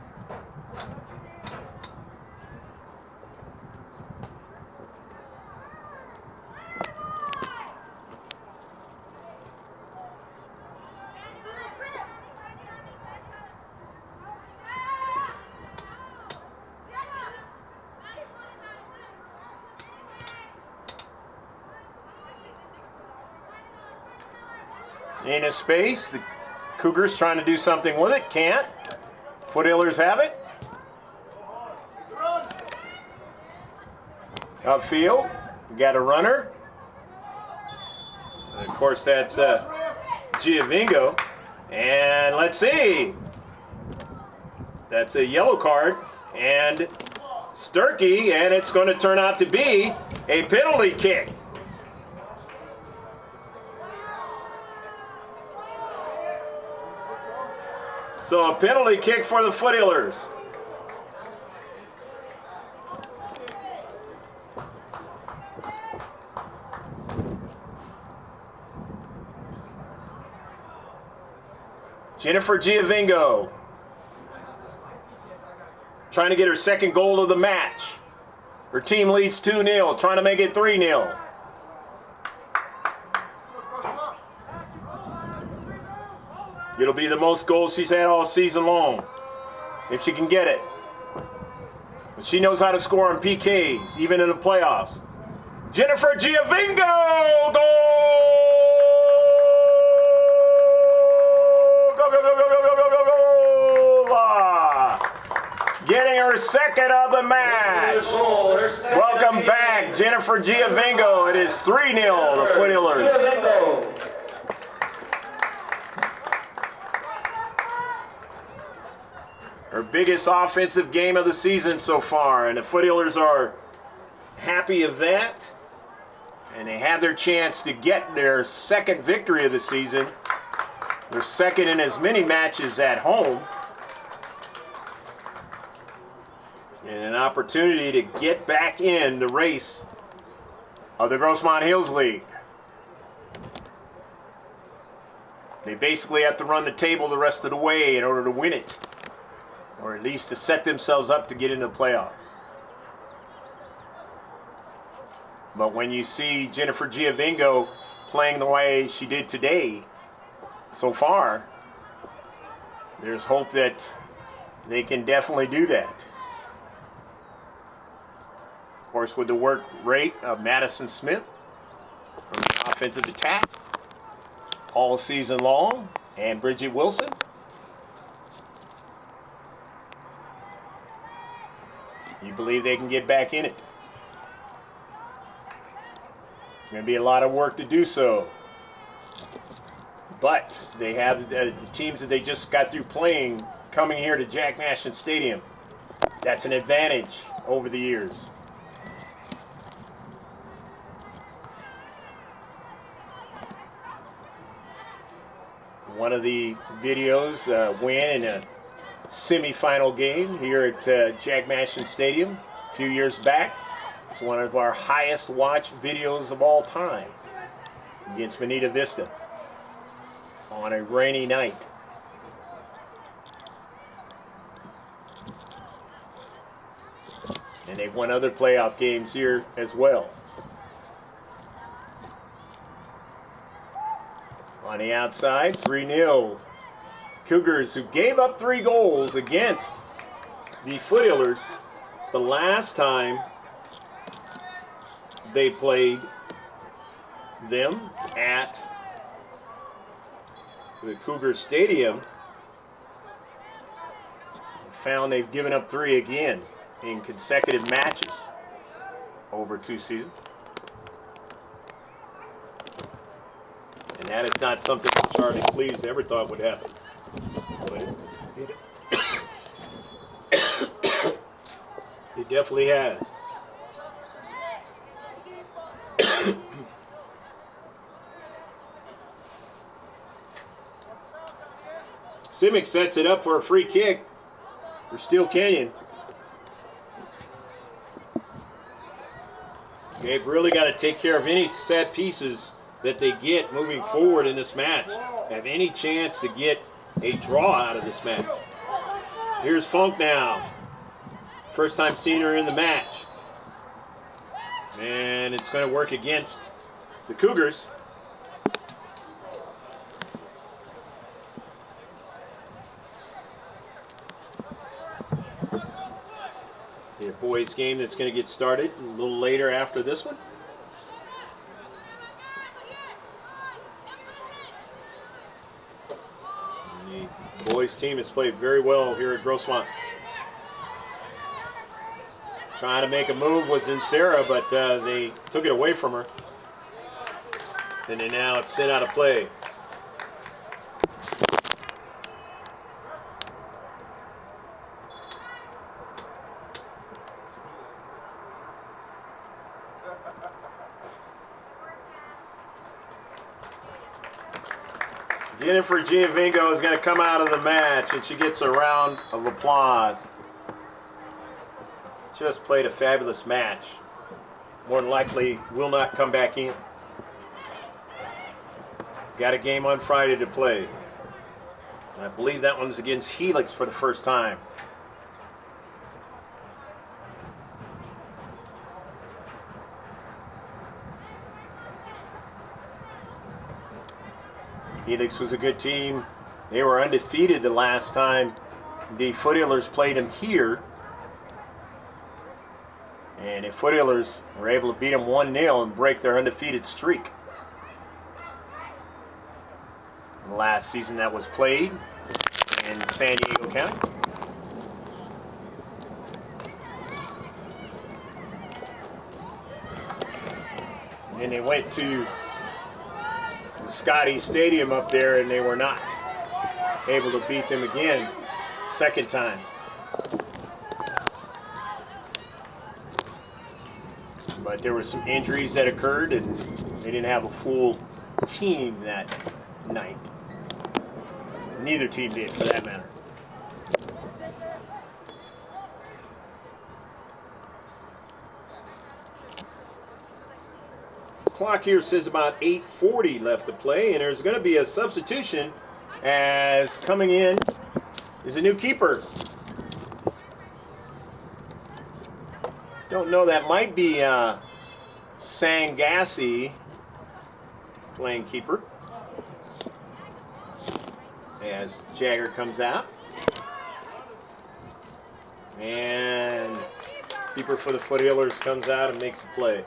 Speaker 1: In a space, the Cougars trying to do something with it, can't. Foothillers have it. Upfield, we got a runner. And of course, that's Giovengo. And let's see. That's a yellow card. And Sturkey, and it's going to turn out to be a penalty kick. So a penalty kick for the Foothillers. Jennifer Giovengo trying to get her second goal of the match. Her team leads 2-0, trying to make it 3-0. It'll be the most goals she's had all season long, if she can get it. But she knows how to score on PKs, even in the playoffs. Jennifer Giovengo! Goal! Go, go, go, go, go, go, go, go, go! Getting her second of the match. Welcome back, Jennifer Giovengo. It is 3-0, the Foothillers. Her biggest offensive game of the season so far, and the Foothillers are happy of that. And they have their chance to get their second victory of the season. Their second in as many matches at home. And an opportunity to get back in the race of the Grossmont Hills League. They basically have to run the table the rest of the way in order to win it. Or at least to set themselves up to get into the playoffs. But when you see Jennifer Giovengo playing the way she did today, so far, there's hope that they can definitely do that. Of course, with the work rate of Madison Smith from the offensive attack all season long, and Bridget Wilson. You believe they can get back in it. Going to be a lot of work to do so. But they have the teams that they just got through playing coming here to Jack Mashin Stadium. That's an advantage over the years. One of the videos win in a semi-final game here at Jack Mashin Stadium a few years back. It's one of our highest watched videos of all time against Bonita Vista on a rainy night. And they've won other playoff games here as well. On the outside, 3-0. Cougars, who gave up 3 goals against the Foothillers the last time they played them at the Cougar Stadium found they've given up 3 again in consecutive matches over 2 seasons. And that is not something that Charlie Cleves ever thought would happen. But it definitely has. Simic sets it up for a free kick for Steele Canyon. They've really got to take care of any set pieces that they get moving forward in this match. Have any chance to get a draw out of this match. Here's Funk now. First time seeing her in the match. And it's going to work against the Cougars. The boys game that's going to get started a little later after this one. And the boys team has played very well here at Grossmont. Trying to make a move was in Sarah, but they took it away from her. And then now it's sent out of play. Jennifer Giovengo is going to come out of the match, and she gets a round of applause. Just played a fabulous match. More than likely will not come back in. Got a game on Friday to play. And I believe that one's against Helix for the first time. Helix was a good team. They were undefeated the last time the Foothillers played them here. And the Foothillers were able to beat them 1-0 and break their undefeated streak. The last season that was played in San Diego County. And then they went to the Scotty Stadium up there, and they were not able to beat them again second time. But there were some injuries that occurred, and they didn't have a full team that night. Neither team did, for that matter. Clock here says about 8:40 left to play, and there's going to be a substitution as coming in is a new keeper. Don't know, that might be Sangassi playing keeper as Jagger comes out. And keeper for the Foothillers comes out and makes the play.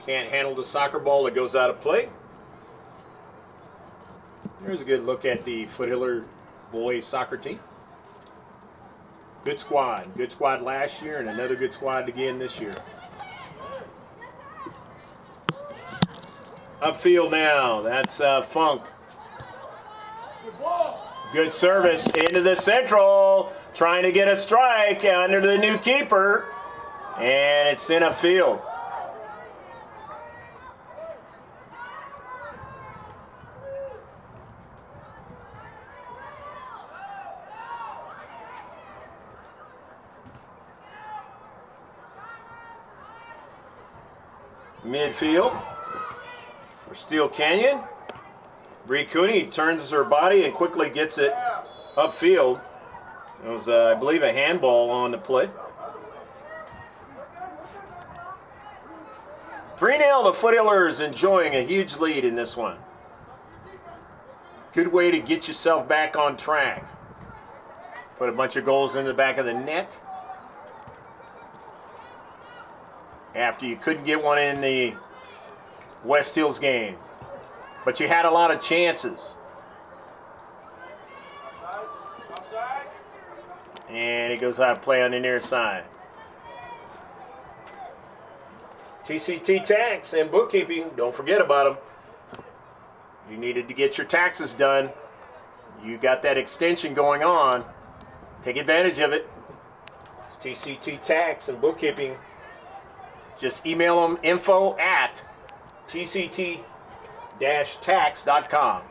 Speaker 1: Can't handle the soccer ball that goes out of play. Here's a good look at the Foothiller boys soccer team. Good squad. Good squad last year and another good squad again this year. Upfield now. That's Funk. Good service into the central. Trying to get a strike under the new keeper. And it's in upfield. Midfield for Steele Canyon. Bree Cooney turns her body and quickly gets it upfield. It was, I believe, a handball on the play. 3-0, the Foothillers enjoying a huge lead in this one. Good way to get yourself back on track. Put a bunch of goals in the back of the net. After you couldn't get one in the West Hills game. But you had a lot of chances. And it goes out of play on the near side. TCT Tax and Bookkeeping, don't forget about them. You needed to get your taxes done. You got that extension going on. Take advantage of it. It's TCT Tax and Bookkeeping. Just email them info@tct-tax.com.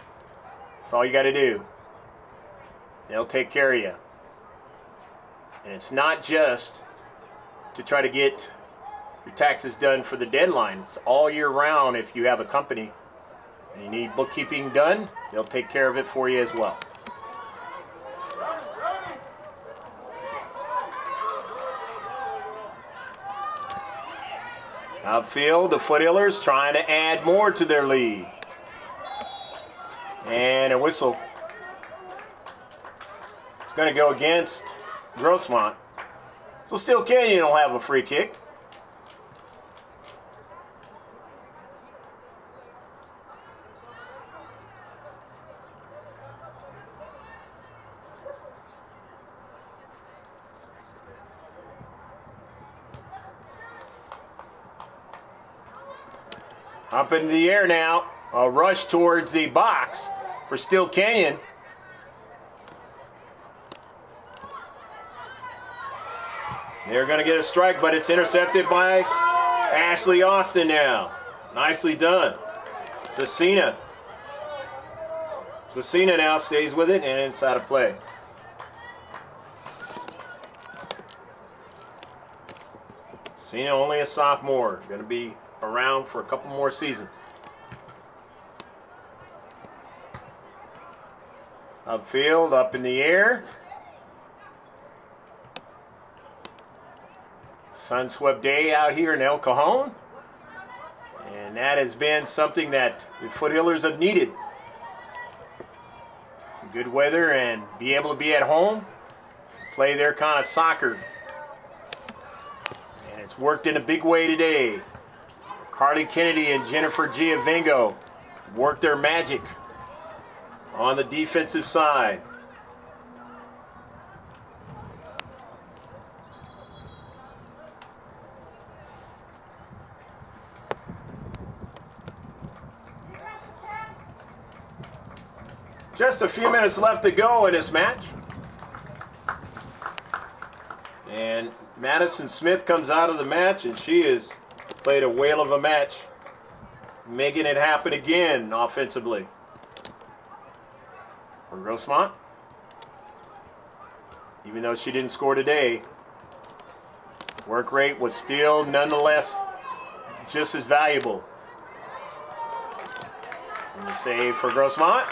Speaker 1: That's all you got to do. They'll take care of you. And it's not just to try to get your taxes done for the deadline. It's all year round. If you have a company and you need bookkeeping done, they'll take care of it for you as well. Outfield, the Foothillers trying to add more to their lead. And a whistle. It's going to go against Grossmont. So Steele Canyon will have a free kick. Up into the air now. A rush towards the box for Steele Canyon. They're going to get a strike, but it's intercepted by Ashley Austin now. Nicely done. Cif-SAN. Cif-SAN now stays with it, and it's out of play. Cif-SAN only a sophomore. Going to be around for a couple more seasons. Upfield, up in the air. Sun-swept day out here in El Cajon. And that has been something that the Foothillers have needed. Good weather and be able to be at home, play their kind of soccer. And it's worked in a big way today. Karlee Kennedy and Jennifer Giovengo worked their magic on the defensive side. Just a few minutes left to go in this match. And Madison Smith comes out of the match, and she has played a whale of a match, making it happen again offensively. For Grossmont, even though she didn't score today, work rate was still nonetheless just as valuable. And the save for Grossmont.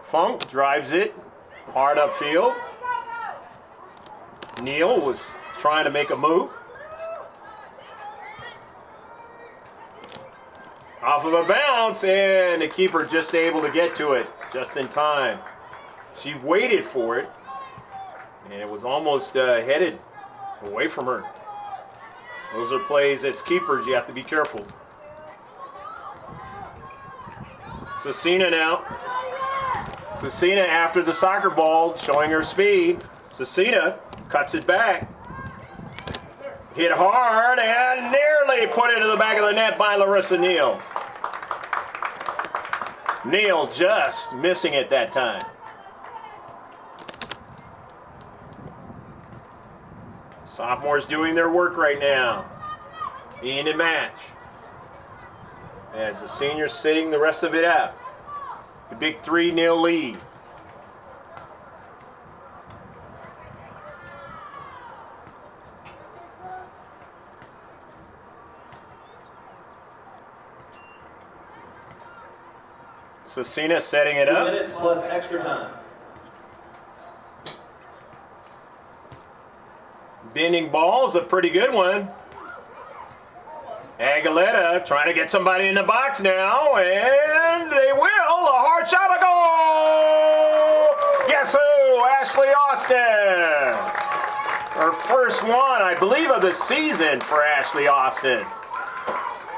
Speaker 1: Funk drives it hard upfield. Neal was trying to make a move. Off of a bounce, and the keeper just able to get to it just in time. She waited for it, and it was almost headed away from her. Those are plays as keepers you have to be careful. Cif-SAN now. Cif-SAN after the soccer ball, showing her speed. Cif-SAN cuts it back. Hit hard and nearly put into the back of the net by Larissa Neal. Neal just missing it that time. Sophomores doing their work right now in the match. As the seniors sitting the rest of it out. The big 3-0 lead. Cif-SAN setting it up.
Speaker 2: 2 minutes plus extra time.
Speaker 1: Bending ball is a pretty good one. Aguilera trying to get somebody in the box now, and they will. A hard shot, a goal! Guess who? Ashley Austin. Her first one, I believe, of the season for Ashley Austin.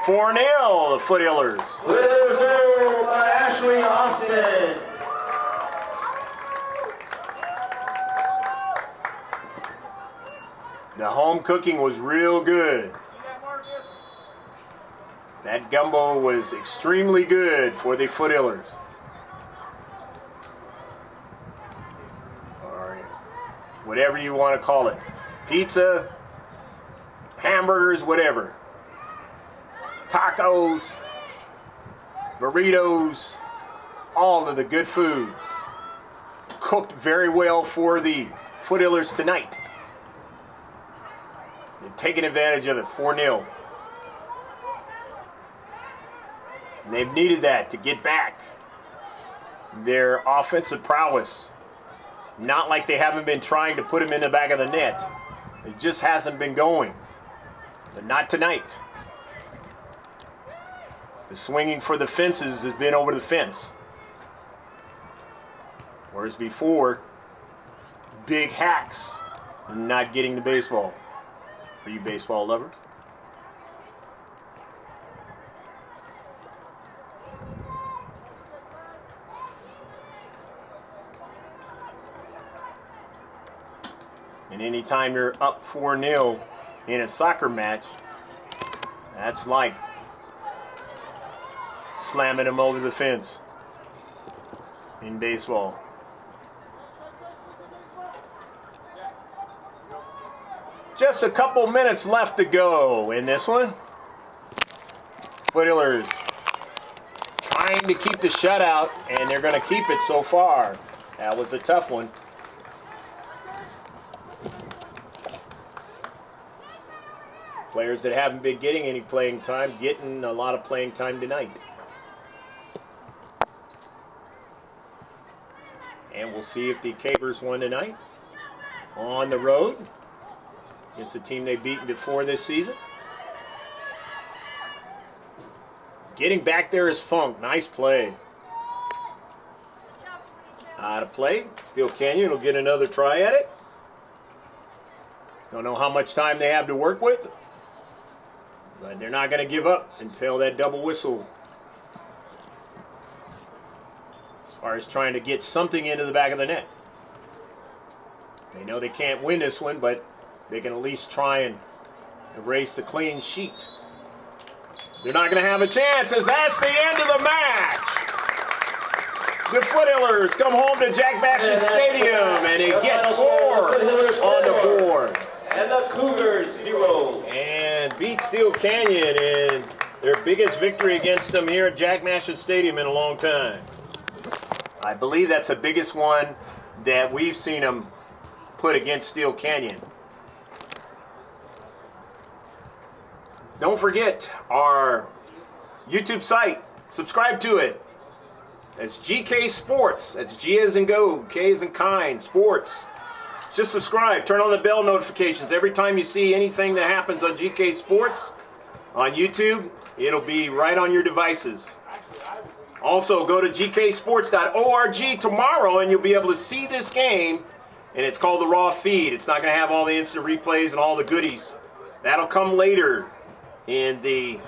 Speaker 1: 4-0, the Foothillers.
Speaker 2: Foothillers goal by Ashley Austin.
Speaker 1: The home cooking was real good. That gumbo was extremely good for the Foothillers. Or whatever you want to call it. Pizza, hamburgers, whatever. Tacos, burritos, all of the good food. Cooked very well for the Foothillers tonight. They're taking advantage of it, 4-0. And they've needed that to get back their offensive prowess. Not like they haven't been trying to put him in the back of the net. It just hasn't been going. But not tonight. The swinging for the fences has been over the fence. Whereas before, big hacks, not getting the baseball. Are you baseball lovers? And anytime you're up 4-0 in a soccer match, that's like slamming them over the fence in baseball. Just a couple minutes left to go in this one. Foothillers trying to keep the shutout, and they're going to keep it so far. That was a tough one. Players that haven't been getting any playing time, getting a lot of playing time tonight. And we'll see if the Cougars won tonight on the road against a team they've beaten before this season. Getting back there is Funk. Nice play. Out of play. Steele Canyon will get another try at it. Don't know how much time they have to work with, but they're not going to give up until that double whistle. As far as trying to get something into the back of the net. They know they can't win this one, but they can at least try and erase the clean sheet. They're not going to have a chance, as that's the end of the match. The Foothillers come home to Jack Mashin Stadium, and they get 4 on the board.
Speaker 2: And the Cougars 0.
Speaker 1: And beat Steele Canyon in their biggest victory against them here at Jack Mashin Stadium in a long time. I believe that's the biggest one that we've seen them put against Steele Canyon. Don't forget our YouTube site. Subscribe to it. That's GK Sports. That's G as in go, K as in kind, sports. Just subscribe. Turn on the bell notifications. Every time you see anything that happens on GK Sports on YouTube, it'll be right on your devices. Also, go to gksports.org tomorrow, and you'll be able to see this game. And it's called the Raw Feed. It's not going to have all the instant replays and all the goodies. That'll come later in the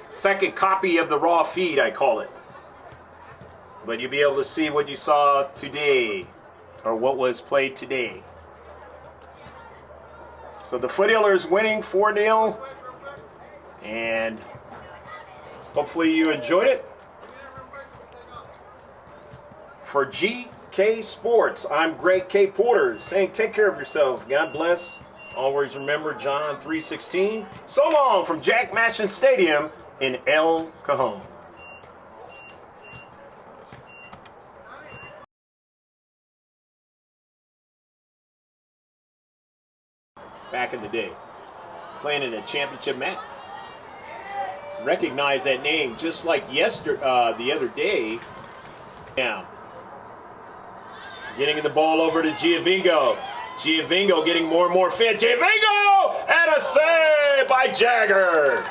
Speaker 1: second copy of the Raw Feed, I call it. But you'll be able to see what you saw today, or what was played today. So the Foothillers winning 4-0, and hopefully you enjoyed it. For GK Sports, I'm Greg K. Porter saying take care of yourself. God bless. Always remember John 3:16. So long from Jack Mashin Stadium in El Cajon. Back in the day, playing in a championship match. Recognize that name just like the other day. Now, getting the ball over to Giovengo. Giovengo getting more and more fit. Giovengo! And a save by Jagger.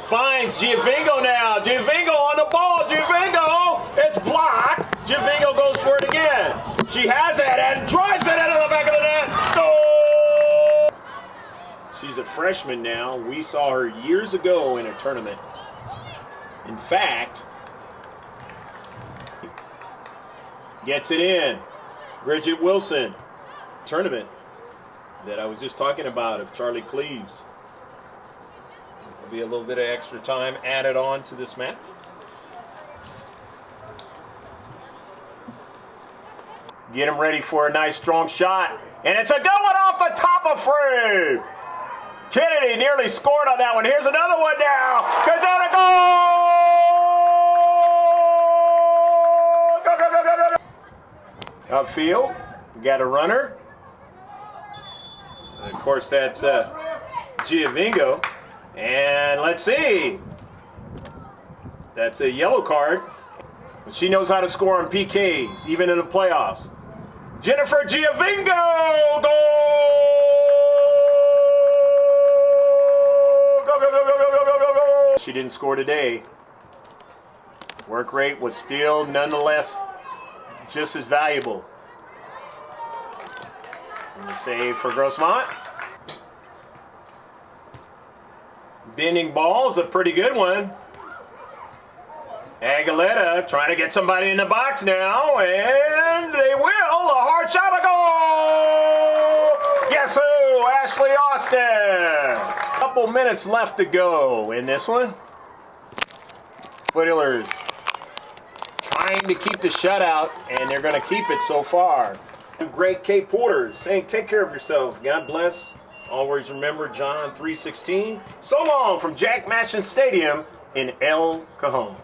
Speaker 1: finds Giovengo now. Giovengo on the ball. Giovengo, it's blocked. Giovengo goes for it again. She has it and drives it into the back of the net. Goal! She's a freshman now. We saw her years ago in a tournament. In fact, gets it in. Bridget Wilson. Tournament that I was just talking about of Charlie Cleves. There'll be a little bit of extra time added on to this map. Get him ready for a nice strong shot. And it's a good one off the top of frame. Kennedy nearly scored on that one. Here's another one now. Goes out a goal! Go, go, go, go, go, go. Upfield, we got a runner. And of course, that's Giovengo. And let's see. That's a yellow card. But she knows how to score on PKs, even in the playoffs. Jennifer Giovengo! Goal! Go, go, go, go, go, go, go, go, go! She didn't score today. Work rate was still, nonetheless, just as valuable. And the save for Grossmont. Bending ball is a pretty good one. Aguilera trying to get somebody in the box now, and they will. A hard shot, a goal! Guess who? Ashley Austin. Couple minutes left to go in this one. Foothillers trying to keep the shutout, and they're going to keep it so far. Great Cape Porters saying, take care of yourself. God bless. Always remember John 3:16. So long from Jack Mashin Stadium in El Cajon.